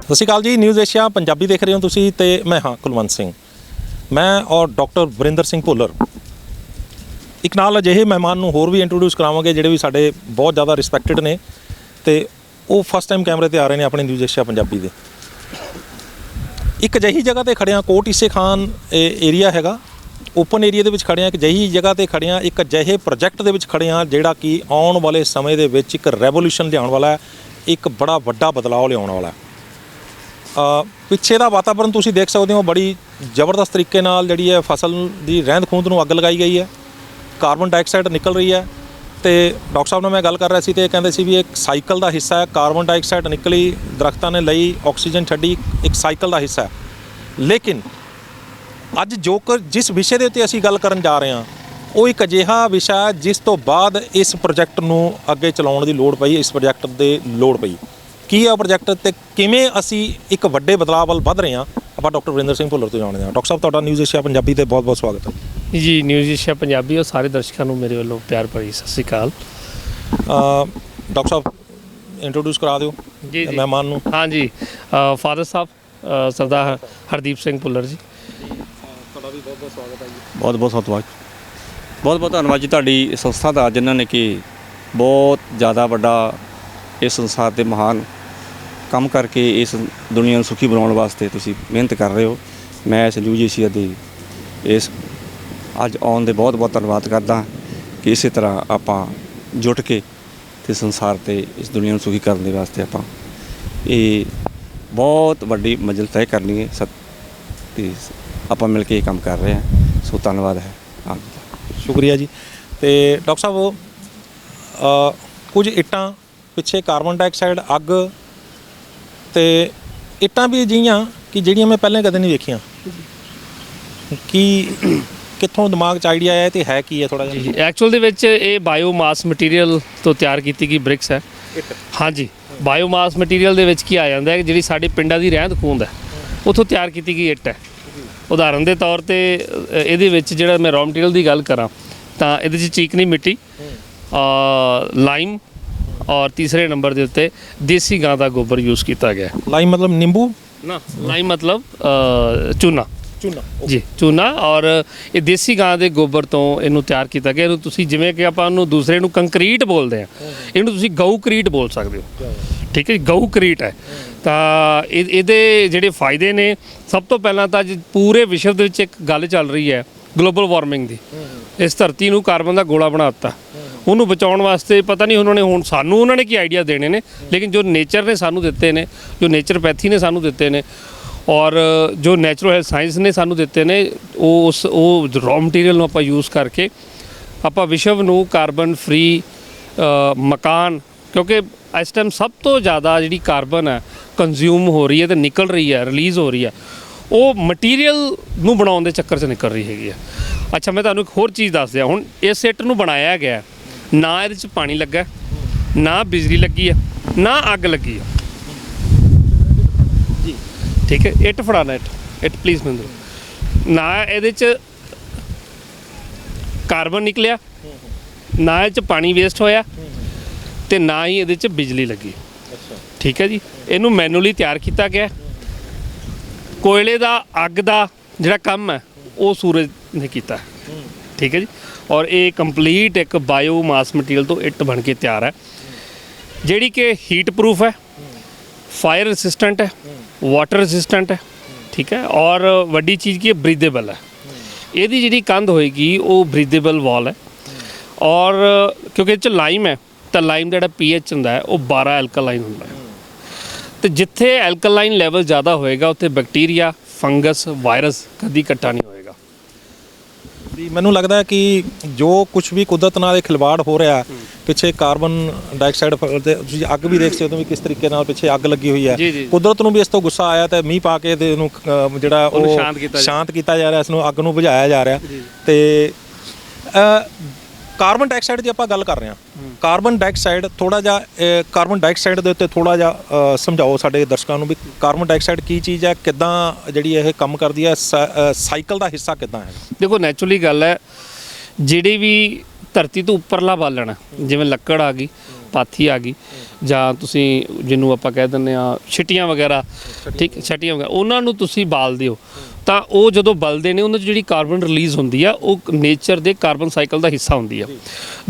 ਸਤਿ ਸ਼੍ਰੀ ਅਕਾਲ ਜੀ। News Asia Punjabi ਦੇਖ ਰਹੇ ਹੋ ਤੁਸੀਂ ਤੇ ਮੈਂ ਹਾਂ ਕੁਲਵੰਤ ਸਿੰਘ। ਮੈਂ ਔਰ ਡਾਕਟਰ ਵਰਿੰਦਰ ਸਿੰਘ ਭੁੱਲਰ ਇੱਕ ਨਾਲ ਅਜਿਹੇ ਮਹਿਮਾਨ ਨੂੰ ਹੋਰ ਵੀ ਇੰਟਰੋਡਿਊਸ ਕਰਾਵਾਂਗੇ ਜਿਹੜੇ ਵੀ ਸਾਡੇ ਬਹੁਤ ਜ਼ਿਆਦਾ ਰਿਸਪੈਕਟਡ ਨੇ ਤੇ ਉਹ ਫਸਟ ਟਾਈਮ ਕੈਮਰੇ ਤੇ ਆ ਰਹੇ ਨੇ ਆਪਣੇ ਨਿਊਜ਼ ਏਸ਼ੀਆ ਪੰਜਾਬੀ ਦੇ। ਇੱਕ ਅਜਿਹੀ ਜਗ੍ਹਾ ਤੇ ਖੜਿਆ, ਕੋਟ ਈਸੇ ਖਾਨ ਏਰੀਆ ਹੈਗਾ, ਓਪਨ ਏਰੀਆ ਦੇ ਵਿੱਚ ਖੜੇ ਹਾਂ। ਇੱਕ ਅਜਿਹੀ ਜਗ੍ਹਾ ਤੇ ਖੜੇ ਹਾਂ, ਇੱਕ ਅਜਿਹੇ ਪ੍ਰੋਜੈਕਟ ਦੇ ਵਿੱਚ ਖੜੇ ਹਾਂ ਜਿਹੜਾ ਕਿ ਆਉਣ ਵਾਲੇ ਸਮੇਂ ਦੇ ਵਿੱਚ ਇੱਕ ਰੈਵੋਲੂਸ਼ਨ ਲਿਆਉਣ ਵਾਲਾ ਹੈ, ਇੱਕ ਬੜਾ ਵੱਡਾ ਬਦਲਾਅ ਲਿਆਉਣ ਵਾਲਾ ਹੈ। ਪਿੱਛੇ ਦਾ ਵਾਤਾਵਰਨ ਤੁਸੀਂ ਦੇਖ ਸਕਦੇ ਹੋ, ਬੜੀ ਜ਼ਬਰਦਸਤ ਤਰੀਕੇ ਨਾਲ ਜਿਹੜੀ ਹੈ ਫਸਲ ਦੀ ਰਹਿੰਦ ਖੂੰਹਦ ਨੂੰ ਅੱਗ ਲਗਾਈ ਗਈ ਹੈ। ਕਾਰਬਨ ਡਾਈਆਕਸਾਈਡ ਨਿਕਲ ਰਹੀ ਹੈ ਤੇ ਡਾਕਟਰ ਸਾਹਿਬ ਨਾਲ ਮੈਂ ਗੱਲ ਕਰ ਰਿਹਾ ਸੀ ਤੇ ਇਹ ਕਹਿੰਦੇ ਸੀ ਵੀ ਇੱਕ ਸਾਈਕਲ ਦਾ ਹਿੱਸਾ ਹੈ। ਕਾਰਬਨ ਡਾਈਆਕਸਾਈਡ ਨਿਕਲੀ, ਦਰਖਤਾਂ ਨੇ ਲਈ, ਆਕਸੀਜਨ ਛੱਡੀ, ਇੱਕ ਸਾਈਕਲ ਦਾ ਹਿੱਸਾ ਹੈ। ਲੇਕਿਨ ਅੱਜ ਜਿਸ ਵਿਸ਼ੇ ਦੇ ਉੱਤੇ ਅਸੀਂ ਗੱਲ ਕਰਨ ਜਾ ਰਹੇ ਹਾਂ ਉਹ ਇੱਕ ਅਜਿਹਾ ਵਿਸ਼ਾ ਹੈ ਜਿਸ ਤੋਂ ਬਾਅਦ ਇਸ ਪ੍ਰੋਜੈਕਟ ਨੂੰ ਅੱਗੇ ਚਲਾਉਣ ਦੀ ਲੋੜ ਪਈ, ਇਸ ਪ੍ਰੋਜੈਕਟ ਦੇ ਲੋੜ ਪਈ। ਕੀ ਹੈ ਪ੍ਰੋਜੈਕਟ ਤੇ ਕਿਵੇਂ ਅਸੀਂ ਇੱਕ ਵੱਡੇ ਬਦਲਾਅ ਵੱਲ ਵੱਧ ਰਹੇ ਹਾਂ, ਆਪਾਂ ਡਾਕਟਰ ਵਰਿੰਦਰ ਸਿੰਘ ਭੁੱਲਰ ਤੋਂ ਜਾਣਦੇ ਹਾਂ। ਡਾਕਟਰ ਸਾਹਿਬ, ਤੁਹਾਡਾ ਨਿਊਜ਼ ਏਸ਼ੀਆ ਪੰਜਾਬੀ ਤੇ ਬਹੁਤ ਬਹੁਤ ਸਵਾਗਤ ਹੈ ਜੀ। ਨਿਊਜ਼ ਏਸ਼ੀਆ ਪੰਜਾਬੀ ਔਰ ਸਾਰੇ ਦਰਸ਼ਕਾਂ ਨੂੰ ਮੇਰੇ ਵੱਲੋਂ ਪਿਆਰ ਭਰੀ ਸਤਿ ਸ਼੍ਰੀ ਅਕਾਲ। ਡਾਕਟਰ ਸਾਹਿਬ ਇੰਟਰੋਡਿਊਸ ਕਰਾ ਦਿਓ ਜੀ ਮਹਿਮਾਨ ਨੂੰ। ਹਾਂ ਜੀ, ਫਾਦਰ ਸਾਹਿਬ ਸਰਦਾਰ ਹਰਦੀਪ ਸਿੰਘ ਭੁੱਲਰ ਜੀ, ਤੁਹਾਡਾ ਵੀ ਬਹੁਤ ਬਹੁਤ ਸਵਾਗਤ ਹੈ ਜੀ। ਬਹੁਤ ਬਹੁਤ ਧੰਨਵਾਦ, ਬਹੁਤ ਬਹੁਤ ਧੰਨਵਾਦ ਜੀ ਤੁਹਾਡੀ ਸੰਸਥਾ ਦਾ, ਜਿਨ੍ਹਾਂ ਨੇ ਕਿ ਬਹੁਤ ਜ਼ਿਆਦਾ ਵੱਡਾ ਇਸ ਸੰਸਾਰ ਦੇ ਮਹਾਨ ਕੰਮ ਕਰਕੇ ਇਸ ਦੁਨੀਆ ਨੂੰ ਸੁਖੀ ਬਣਾਉਣ ਵਾਸਤੇ ਤੁਸੀਂ ਮਿਹਨਤ ਕਰ ਰਹੇ ਹੋ। ਮੈਂ ਇਸ ਨਿਊਜ਼ ਏਸ਼ੀਆ ਦੀ ਇਸ ਅੱਜ ਆਉਣ ਦੇ ਬਹੁਤ ਬਹੁਤ ਧੰਨਵਾਦ ਕਰਦਾ ਕਿ ਇਸੇ ਤਰ੍ਹਾਂ ਆਪਾਂ ਜੁਟ ਕੇ ਅਤੇ ਸੰਸਾਰ 'ਤੇ ਇਸ ਦੁਨੀਆ ਨੂੰ ਸੁਖੀ ਕਰਨ ਦੇ ਵਾਸਤੇ ਆਪਾਂ ਇਹ ਬਹੁਤ ਵੱਡੀ ਮੰਜ਼ਿਲ ਤੈਅ ਕਰਨੀ ਹੈ। ਅਤੇ ਆਪਾਂ ਮਿਲ ਕੇ ਇਹ ਕੰਮ ਕਰ ਰਹੇ ਹਾਂ, ਸੋ ਧੰਨਵਾਦ ਹੈ ਆਪ ਜੀ ਦਾ। ਸ਼ੁਕਰੀਆ ਜੀ। ਤੇ ਡਾਕਟਰ ਸਾਹਿਬ, ਕੁਝ ਇੱਟਾਂ ਪਿੱਛੇ ਕਾਰਬਨ ਡਾਈਆਕਸਾਈਡ, ਅੱਗ ਤੇ ਇੱਟਾਂ ਵੀ ਅਜਿਹੀਆਂ ਕਿ ਜਿਹੜੀਆਂ ਮੈਂ ਪਹਿਲਾਂ ਕਦੇ ਨਹੀਂ ਵੇਖੀਆਂ। ਕੀ ਕਿੱਥੋਂ ਦਿਮਾਗ 'ਚ ਆਈਡੀਆ ਆਇਆ ਤੇ ਹੈ ਕੀ ਹੈ ਥੋੜ੍ਹਾ ਜਿਹਾ? ਐਕਚੁਅਲ ਦੇ ਵਿੱਚ ਇਹ ਬਾਇਓਮਾਸ ਮਟੀਰੀਅਲ ਤੋਂ ਤਿਆਰ ਕੀਤੀ ਗਈ ਬ੍ਰਿਕਸ ਹੈ। ਹਾਂਜੀ, ਬਾਇਓਮਾਸ ਮਟੀਰੀਅਲ ਦੇ ਵਿੱਚ ਕੀ ਆ ਜਾਂਦਾ ਹੈ ਕਿ ਜਿਹੜੀ ਸਾਡੇ ਪਿੰਡਾਂ ਦੀ ਰਹਿੰਦ ਖੂੰਹਦ ਹੈ ਉੱਥੋਂ ਤਿਆਰ ਕੀਤੀ ਗਈ ਇੱਟ ਹੈ। ਉਦਾਹਰਨ ਦੇ ਤੌਰ 'ਤੇ ਇਹਦੇ ਵਿੱਚ ਜਿਹੜਾ ਮੈਂ ਰॉ ਮਟੀਰੀਅਲ ਦੀ ਗੱਲ ਕਰਾਂ ਤਾਂ ਇਹਦੇ 'ਚ ਚੀਕਨੀ ਮਿੱਟੀ, ਲਾਈਮ ਔਰ ਤੀਸਰੇ ਨੰਬਰ ਦੇ ਉੱਤੇ ਦੇਸੀ ਗਾਂ ਦਾ ਗੋਬਰ ਯੂਜ਼ ਕੀਤਾ ਗਿਆ। ਲਾਈਮ ਮਤਲਬ ਨਿੰਬੂ ਨਾ, ਲਾਈਮ ਮਤਲਬ ਚੂਨਾ ਜੀ, ਚੂਨਾ। ਔਰ ਇਹ ਦੇਸੀ ਗਾਂ ਦੇ ਗੋਬਰ ਤੋਂ ਇਹਨੂੰ ਤਿਆਰ ਕੀਤਾ ਗਿਆ। ਇਹਨੂੰ ਤੁਸੀਂ ਜਿਵੇਂ ਕਿ ਆਪਾਂ ਉਹਨੂੰ ਦੂਸਰੇ ਨੂੰ ਕੰਕਰੀਟ ਬੋਲਦੇ ਆ, ਇਹਨੂੰ ਤੁਸੀਂ ਗਊਕਰੀਟ ਬੋਲ ਸਕਦੇ ਹੋ। ਠੀਕ ਹੈ ਜੀ, ਗਊਕਰੀਟ ਹੈ। ਤਾਂ ਇਹਦੇ ਜਿਹੜੇ ਫਾਇਦੇ ਨੇ, ਸਭ ਤੋਂ ਪਹਿਲਾਂ ਤਾਂ ਅੱਜ ਪੂਰੇ ਵਿਸ਼ਵ ਦੇ ਵਿੱਚ ਇੱਕ ਗੱਲ ਚੱਲ ਰਹੀ ਹੈ ਗਲੋਬਲ ਵਾਰਮਿੰਗ ਦੀ। ਇਸ ਧਰਤੀ ਨੂੰ ਕਾਰਬਨ ਦਾ ਗੋਲਾ ਬਣਾ ਦਿੱਤਾ, ਉਹਨੂੰ ਬਚਾਉਣ ਵਾਸਤੇ ਪਤਾ ਨਹੀਂ ਉਹਨਾਂ ਨੇ ਕੀ ਆਈਡੀਆ ਦੇਣੇ ਨੇ, ਲੇਕਿਨ ਜੋ ਨੇਚਰ ਨੇ ਸਾਨੂੰ ਦਿੱਤੇ ਨੇ, ਜੋ ਨੇਚਰਪੈਥੀ ਨੇ ਸਾਨੂੰ ਦਿੱਤੇ ਨੇ ਔਰ ਜੋ ਨੈਚੁਰਲ ਹੈਲਥ ਸਾਇੰਸ ਨੇ ਸਾਨੂੰ ਦਿੱਤੇ ਨੇ, ਉਹ ਰॉ ਮਟੀਰੀਅਲ ਨੂੰ ਆਪਾਂ ਯੂਜ਼ ਕਰਕੇ ਆਪਾਂ ਵਿਸ਼ਵ ਨੂੰ ਕਾਰਬਨ ਫ੍ਰੀ ਮਕਾਨ, ਕਿਉਂਕਿ ਇਸ ਟਾਈਮ ਸਭ ਤੋਂ ਜ਼ਿਆਦਾ ਜਿਹੜੀ ਕਾਰਬਨ ਹੈ ਕੰਜ਼ਿਊਮ ਹੋ ਰਹੀ ਹੈ ਅਤੇ ਨਿਕਲ ਰਹੀ ਹੈ, ਰਿਲੀਜ਼ ਹੋ ਰਹੀ ਹੈ, ਉਹ ਮਟੀਰੀਅਲ ਨੂੰ ਬਣਾਉਣ ਦੇ ਚੱਕਰ 'ਚ ਨਿਕਲ ਰਹੀ ਹੈਗੀ ਹੈ। ਅੱਛਾ, ਮੈਂ ਤੁਹਾਨੂੰ ਇੱਕ ਹੋਰ ਚੀਜ਼ ਦੱਸ ਦਿਆਂ। ਹੁਣ ਇਸ ਇੱਟ ਨੂੰ ਬਣਾਇਆ ਗਿਆ, ਨਾ ਇਹਦੇ 'ਚ ਪਾਣੀ ਲੱਗਾ, ਨਾ ਬਿਜਲੀ ਲੱਗੀ ਹੈ, ਨਾ ਅੱਗ ਲੱਗੀ ਹੈ ਜੀ। ਠੀਕ ਹੈ, ਇੱਟ ਫੜਾਣਾ, ਇੱਟ ਪਲੀਜ਼ ਮੈਨੂੰ। ਨਾ ਇਹਦੇ 'ਚ ਕਾਰਬਨ ਨਿਕਲਿਆ, ਨਾ ਇਹ 'ਚ ਪਾਣੀ ਵੇਸਟ ਹੋਇਆ ਤੇ ਨਾ ਹੀ ਇਹਦੇ 'ਚ ਬਿਜਲੀ ਲੱਗੀ। ਠੀਕ ਹੈ ਜੀ, ਇਹਨੂੰ ਮੈਨੂਅਲੀ ਤਿਆਰ ਕੀਤਾ ਗਿਆ। ਕੋਇਲੇ ਦਾ, ਅੱਗ ਦਾ ਜਿਹੜਾ ਕੰਮ ਹੈ ਉਹ ਸੂਰਜ ਨੇ ਕੀਤਾ। ਠੀਕ ਹੈ ਜੀ, ਔਰ ਇਹ ਕੰਪਲੀਟ ਇੱਕ ਬਾਇਓਮਾਸ ਮਟੀਰੀਅਲ ਤੋਂ ਇੱਟ ਬਣ ਕੇ ਤਿਆਰ ਹੈ, ਜਿਹੜੀ ਕਿ ਹੀਟ ਪ੍ਰੂਫ ਹੈ, ਫਾਇਰ ਰੈਸਿਸਟੈਂਟ ਹੈ, ਵਾਟਰ ਰੈਸਿਸਟੈਂਟ ਹੈ। ਠੀਕ ਹੈ, ਔਰ ਵੱਡੀ ਚੀਜ਼ ਕੀ ਹੈ, ਬਰੀਦੇਬਲ ਹੈ। ਇਹਦੀ ਜਿਹੜੀ ਕੰਧ ਹੋਏਗੀ ਉਹ ਬਰੀਦੇਬਲ ਵਾਲ ਹੈ। ਔਰ ਕਿਉਂਕਿ ਇਹ 'ਚ ਲਾਈਮ ਹੈ ਤਾਂ ਲਾਈਮ ਦਾ ਜਿਹੜਾ ਪੀਐਚ ਹੁੰਦਾ ਹੈ ਉਹ 12 ਐਲਕਲਾਈਨ ਹੁੰਦਾ ਹੈ। ਅਤੇ ਜਿੱਥੇ ਐਲਕਲਾਈਨ ਲੈਵਲ ਜ਼ਿਆਦਾ ਹੋਏਗਾ ਉੱਥੇ ਬੈਕਟੀਰੀਆ, ਫੰਗਸ, ਵਾਇਰਸ ਕਦੀ ਇਕੱਠਾ ਨਹੀਂ ਹੋਏਗਾ। ਮੈਨੂੰ ਲੱਗਦਾ ਹੈ ਕਿ ਜੋ ਕੁਝ ਵੀ ਕੁਦਰਤ ਨਾਲ ਇਹ ਖਿਲਵਾੜ ਹੋ ਰਿਹਾ, ਪਿੱਛੇ ਕਾਰਬਨ ਡਾਈਆਕਸਾਈਡ ਤੇ ਤੁਸੀਂ ਅੱਗ ਵੀ ਦੇਖ ਸਕਦੇ ਹੋ ਵੀ ਕਿਸ ਤਰੀਕੇ ਨਾਲ ਪਿੱਛੇ ਅੱਗ ਲੱਗੀ ਹੋਈ ਹੈ। ਕੁਦਰਤ ਨੂੰ ਵੀ ਇਸ ਤੋਂ ਗੁੱਸਾ ਆਇਆ ਤੇ ਮੀਂਹ ਪਾ ਕੇ ਇਹਨੂੰ ਜਿਹੜਾ ਉਹ ਸ਼ਾਂਤ ਕੀਤਾ ਜਾ ਰਿਹਾ, ਇਸ ਨੂੰ ਅੱਗ ਨੂੰ ਬੁਝਾਇਆ ਜਾ ਰਿਹਾ। ਤੇ ਕਾਰਬਨ ਡਾਈਆਕਸਾਈਡ ਦੀ ਆਪਾਂ ਗੱਲ ਕਰ ਰਹੇ ਹਾਂ। ਕਾਰਬਨ ਡਾਈਆਕਸਾਈਡ ਥੋੜ੍ਹਾ ਜਿਹਾ, ਕਾਰਬਨ ਡਾਈਆਕਸਾਈਡ ਦੇ ਉੱਤੇ ਥੋੜ੍ਹਾ ਜਿਹਾ ਸਮਝਾਓ ਸਾਡੇ ਦਰਸ਼ਕਾਂ ਨੂੰ ਵੀ ਕਾਰਬਨ ਡਾਈਆਕਸਾਈਡ ਕੀ ਚੀਜ਼ ਹੈ, ਕਿੱਦਾਂ ਜਿਹੜੀ ਇਹ ਕੰਮ ਕਰਦੀ ਹੈ, ਸਾਈਕਲ ਦਾ ਹਿੱਸਾ ਕਿੱਦਾਂ ਹੈ? ਦੇਖੋ, ਨੈਚੁਰਲੀ ਗੱਲ ਹੈ, ਜਿਹੜੀ ਵੀ ਧਰਤੀ ਤੋਂ ਉੱਪਰਲਾ ਬਾਲਣ ਜਿਵੇਂ ਲੱਕੜ ਆ ਗਈ, ਪਾਥੀ ਆ ਗਈ ਜਾਂ ਤੁਸੀਂ ਜਿਹਨੂੰ ਆਪਾਂ ਕਹਿ ਦਿੰਦੇ ਆ ਛਿੱਟੀਆਂ ਵਗੈਰਾ, ਠੀਕ, ਛੱਟੀਆਂ ਵਗੈਰਾ, ਉਹਨਾਂ ਨੂੰ ਤੁਸੀਂ ਬਾਲਦੇ ਹੋ ਤਾਂ ਉਹ ਜਦੋਂ ਬਲਦੇ ਨੇ ਉਹਨਾਂ 'ਚ ਜਿਹੜੀ ਕਾਰਬਨ ਰਿਲੀਜ਼ ਹੁੰਦੀ ਆ ਉਹ ਨੇਚਰ ਦੇ ਕਾਰਬਨ ਸਾਈਕਲ ਦਾ ਹਿੱਸਾ ਹੁੰਦੀ ਆ।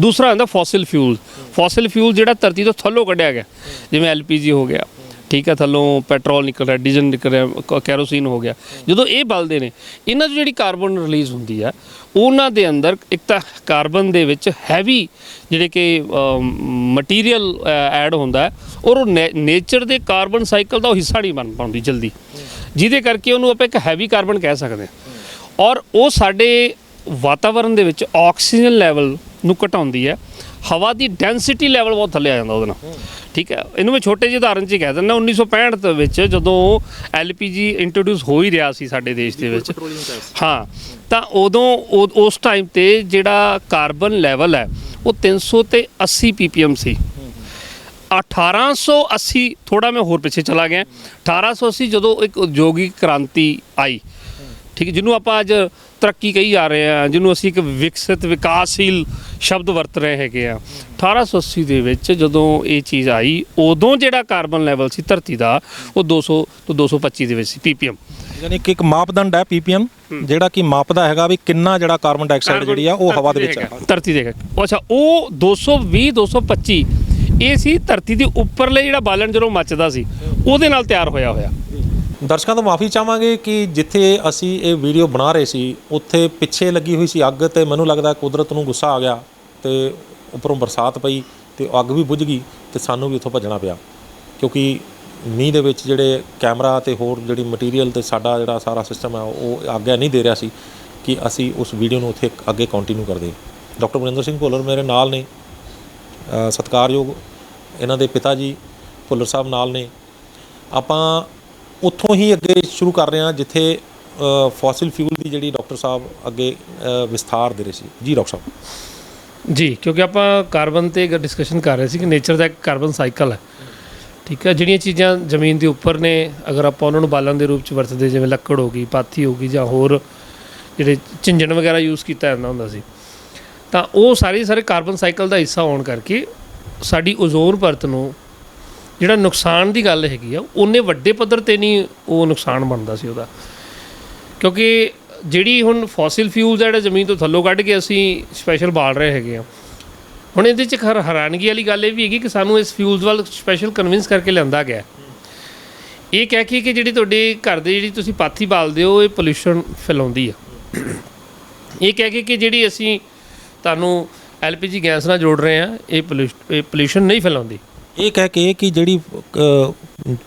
ਦੂਸਰਾ ਹੁੰਦਾ ਫੋਸਿਲ ਫਿਊਲ ਜਿਹੜਾ ਧਰਤੀ ਤੋਂ ਥੱਲੋਂ ਕੱਢਿਆ ਗਿਆ, ਜਿਵੇਂ LPG ਹੋ ਗਿਆ, ਠੀਕ ਹੈ, ਥੱਲੋਂ ਪੈਟਰੋਲ ਨਿਕਲ ਰਿਹਾ, ਡੀਜ਼ਲ ਨਿਕਲ ਰਿਹਾ, ਕੈਰੋਸੀਨ ਹੋ ਗਿਆ। ਜਦੋਂ ਇਹ ਬਲਦੇ ਨੇ ਇਹਨਾਂ 'ਚ ਜਿਹੜੀ ਕਾਰਬਨ ਰਿਲੀਜ਼ ਹੁੰਦੀ ਆ ਉਹਨਾਂ ਦੇ ਅੰਦਰ ਇੱਕ ਤਾਂ ਕਾਰਬਨ ਦੇ ਵਿੱਚ ਹੈਵੀ ਜਿਹੜੇ ਕਿ ਮਟੀਰੀਅਲ ਐਡ ਹੁੰਦਾ ਔਰ ਉਹ ਨੇਚਰ ਦੇ ਕਾਰਬਨ ਸਾਈਕਲ ਦਾ ਉਹ ਹਿੱਸਾ ਨਹੀਂ ਬਣ ਪਾਉਂਦੀ ਜਲਦੀ, ਜਿਹਦੇ ਕਰਕੇ ਉਹਨੂੰ ਆਪਾਂ ਇੱਕ ਹੈਵੀ ਕਾਰਬਨ ਕਹਿ ਸਕਦੇ ਹਾਂ। ਔਰ ਉਹ ਸਾਡੇ ਵਾਤਾਵਰਣ ਦੇ ਵਿੱਚ ਆਕਸੀਜਨ ਲੈਵਲ ਨੂੰ ਘਟਾਉਂਦੀ ਹੈ, ਹਵਾ ਦੀ ਡੈਂਸਿਟੀ ਲੈਵਲ ਬਹੁਤ ਥੱਲੇ ਆ ਜਾਂਦਾ ਉਹਦੇ ਨਾਲ, ਠੀਕ ਹੈ। ਇਹਨੂੰ ਮੈਂ ਛੋਟੇ ਜਿਹੇ ਉਦਾਹਰਨ 'ਚ ਹੀ ਕਹਿ ਦਿੰਦਾ, 1965 ਦੇ ਵਿੱਚ ਜਦੋਂ LPG ਇੰਟਰੋਡਿਊਸ ਹੋ ਹੀ ਰਿਹਾ ਸੀ ਸਾਡੇ ਦੇਸ਼ ਦੇ ਵਿੱਚ, ਹਾਂ, ਤਾਂ ਉਦੋਂ ਉਸ ਟਾਈਮ ਤੇ ਜਿਹੜਾ ਕਾਰਬਨ ਲੈਵਲ ਹੈ ਉਹ 300 ਤੇ 80 ppm ਸੀ। 1880, ਥੋੜਾ ਮੈਂ ਹੋਰ ਪਿੱਛੇ ਚਲਾ ਗਿਆ, 1880 ਜਦੋਂ ਇੱਕ ਉਦਯੋਗਿਕ ਕ੍ਰਾਂਤੀ ਆਈ, ਠੀਕ ਹੈ, ਜਿਹਨੂੰ ਆਪਾਂ ਅੱਜ ਤਰੱਕੀ ਕਹੀ ਜਾ ਰਹੇ ਹਾਂ, ਜਿਹਨੂੰ ਅਸੀਂ ਇੱਕ ਵਿਕਸਿਤ ਵਿਕਾਸਸ਼ੀਲ ਸ਼ਬਦ ਵਰਤ ਰਹੇ ਹੈਗੇ ਆ। 1880 ਦੇ ਵਿੱਚ ਜਦੋਂ ਇਹ ਚੀਜ਼ ਆਈ ਉਦੋਂ ਜਿਹੜਾ ਕਾਰਬਨ ਲੈਵਲ ਸੀ ਧਰਤੀ ਦਾ ਉਹ 200 ਤੋਂ 225 ਦੇ ਵਿੱਚ ਸੀ ppm। ਯਾਨੀ ਕਿ ਇੱਕ ਮਾਪਦੰਡ ਹੈ PPM ਜਿਹੜਾ ਕਿ ਮਾਪਦਾ ਹੈਗਾ ਵੀ ਕਿੰਨਾ ਜਿਹੜਾ ਕਾਰਬਨ ਡਾਈਆਕਸਾਈਡ ਜਿਹੜੀ ਆ ਉਹ ਹਵਾ ਦੇ ਵਿੱਚ ਹੈ, ਧਰਤੀ ਦੇ। ਅੱਛਾ, ਉਹ 220 225 ਇਹ ਸੀ ਧਰਤੀ ਦੇ ਉੱਪਰਲੇ ਜਿਹੜਾ ਬਾਲਣ ਜਦੋਂ ਮੱਚਦਾ ਸੀ ਉਹਦੇ ਨਾਲ ਤਿਆਰ ਹੋਇਆ। ਦਰਸ਼ਕਾਂ ਤੋਂ ਮਾਫੀ ਚਾਹਾਂਗੇ ਕਿ ਜਿੱਥੇ ਅਸੀਂ ਇਹ ਵੀਡੀਓ ਬਣਾ ਰਹੇ ਸੀ ਉੱਥੇ ਪਿੱਛੇ ਲੱਗੀ ਹੋਈ ਸੀ ਅੱਗ, ਤੇ ਮੈਨੂੰ ਲੱਗਦਾ ਕੁਦਰਤ ਨੂੰ ਗੁੱਸਾ ਆ ਗਿਆ ਤੇ ਉੱਪਰੋਂ ਬਰਸਾਤ ਪਈ ਤੇ ਅੱਗ ਵੀ ਬੁਝ ਗਈ ਤੇ ਸਾਨੂੰ ਵੀ ਉੱਥੋਂ ਭੱਜਣਾ ਪਿਆ, ਕਿਉਂਕਿ ਮੀਂਹ ਦੇ ਵਿੱਚ ਜਿਹੜੇ ਕੈਮਰਾ ਤੇ ਹੋਰ ਜਿਹੜੀ ਮਟੀਰੀਅਲ ਤੇ ਸਾਡਾ ਜਿਹੜਾ ਸਾਰਾ ਸਿਸਟਮ ਹੈ ਉਹ ਆਗਿਆ ਨਹੀਂ ਦੇ ਰਿਹਾ ਸੀ ਕਿ ਅਸੀਂ ਉਸ ਵੀਡੀਓ ਨੂੰ ਉੱਥੇ ਅੱਗੇ ਕੰਟੀਨਿਊ ਕਰਦੇ। ਡਾਕਟਰ ਵਰਿੰਦਰ ਸਿੰਘ ਭੁੱਲਰ ਮੇਰੇ ਨਾਲ ਨੇ, ਸਤਿਕਾਰਯੋਗ ਇਹਨਾਂ ਦੇ ਪਿਤਾ ਜੀ ਭੁੱਲਰ ਸਾਹਿਬ ਨਾਲ ਨੇ। ਆਪਾਂ ਉੱਥੋਂ ਹੀ ਅੱਗੇ ਸ਼ੁਰੂ ਕਰ ਰਹੇ ਹਾਂ ਜਿੱਥੇ ਫੋਸਿਲ ਫਿਊਲ ਦੀ ਜਿਹੜੀ ਡਾਕਟਰ ਸਾਹਿਬ ਅੱਗੇ ਵਿਸਥਾਰ ਦੇ ਰਹੇ ਸੀ। ਜੀ ਡਾਕਟਰ ਸਾਹਿਬ। ਜੀ, ਕਿਉਂਕਿ ਆਪਾਂ ਕਾਰਬਨ 'ਤੇ ਡਿਸਕਸ਼ਨ ਕਰ ਰਹੇ ਸੀ ਕਿ ਨੇਚਰ ਦਾ ਇੱਕ ਕਾਰਬਨ ਸਾਈਕਲ ਹੈ, ਠੀਕ ਹੈ। ਜਿਹੜੀਆਂ ਚੀਜ਼ਾਂ ਜ਼ਮੀਨ ਦੇ ਉੱਪਰ ਨੇ ਅਗਰ ਆਪਾਂ ਉਹਨਾਂ ਨੂੰ ਬਾਲਣ ਦੇ ਰੂਪ 'ਚ ਵਰਤਦੇ, ਜਿਵੇਂ ਲੱਕੜ ਹੋ ਗਈ, ਪਾਥੀ ਹੋ ਗਈ ਜਾਂ ਹੋਰ ਜਿਹੜੇ ਝਿੰਜਣ ਵਗੈਰਾ ਯੂਜ਼ ਕੀਤਾ ਜਾਂਦਾ ਹੁੰਦਾ ਸੀ, ਤਾਂ ਉਹ ਸਾਰੇ ਕਾਰਬਨ ਸਾਈਕਲ ਦਾ ਹਿੱਸਾ ਹੋਣ ਕਰਕੇ ਸਾਡੀ ਓਜ਼ੋਨ ਪਰਤ ਨੂੰ ਜਿਹੜਾ ਨੁਕਸਾਨ ਦੀ ਗੱਲ ਹੈਗੀ ਆ ਉਹਨੇ ਵੱਡੇ ਪੱਧਰ 'ਤੇ ਨਹੀਂ ਉਹ ਨੁਕਸਾਨ ਬਣਦਾ ਸੀ ਉਹਦਾ, ਕਿਉਂਕਿ ਜਿਹੜੀ ਹੁਣ ਫੋਸਿਲ ਫਿਊਲਸ ਜਿਹੜਾ ਜ਼ਮੀਨ ਤੋਂ ਥੱਲੋਂ ਕੱਢ ਕੇ ਅਸੀਂ ਸਪੈਸ਼ਲ ਬਾਲ ਰਹੇ ਹੈਗੇ ਆ। ਹੁਣ ਇਹਦੇ 'ਚ ਹੈਰਾਨਗੀ ਵਾਲੀ ਗੱਲ ਇਹ ਵੀ ਹੈਗੀ ਕਿ ਸਾਨੂੰ ਇਸ ਫਿਊਲਸ ਵੱਲ ਸਪੈਸ਼ਲ ਕਨਵਿੰਸ ਕਰਕੇ ਲਿਆਂਦਾ ਗਿਆ, ਇਹ ਕਹਿ ਕੇ ਕਿ ਜਿਹੜੀ ਤੁਹਾਡੇ ਘਰ ਦੇ ਜਿਹੜੀ ਤੁਸੀਂ ਪਾਥੀ ਬਾਲਦੇ ਹੋ ਇਹ ਪੋਲਿਊਸ਼ਨ ਫੈਲਾਉਂਦੀ ਆ, ਇਹ ਕਹਿ ਕੇ ਕਿ ਜਿਹੜੀ ਅਸੀਂ ਤੁਹਾਨੂੰ LPG ਗੈਸ ਨਾਲ ਜੋੜ ਰਹੇ ਹਾਂ ਇਹ ਪੋਲਿਊਸ਼ਨ ਨਹੀਂ ਫੈਲਾਉਂਦੀ। ਇਹ ਕਹਿ ਕੇ ਕਿ ਜਿਹੜੀ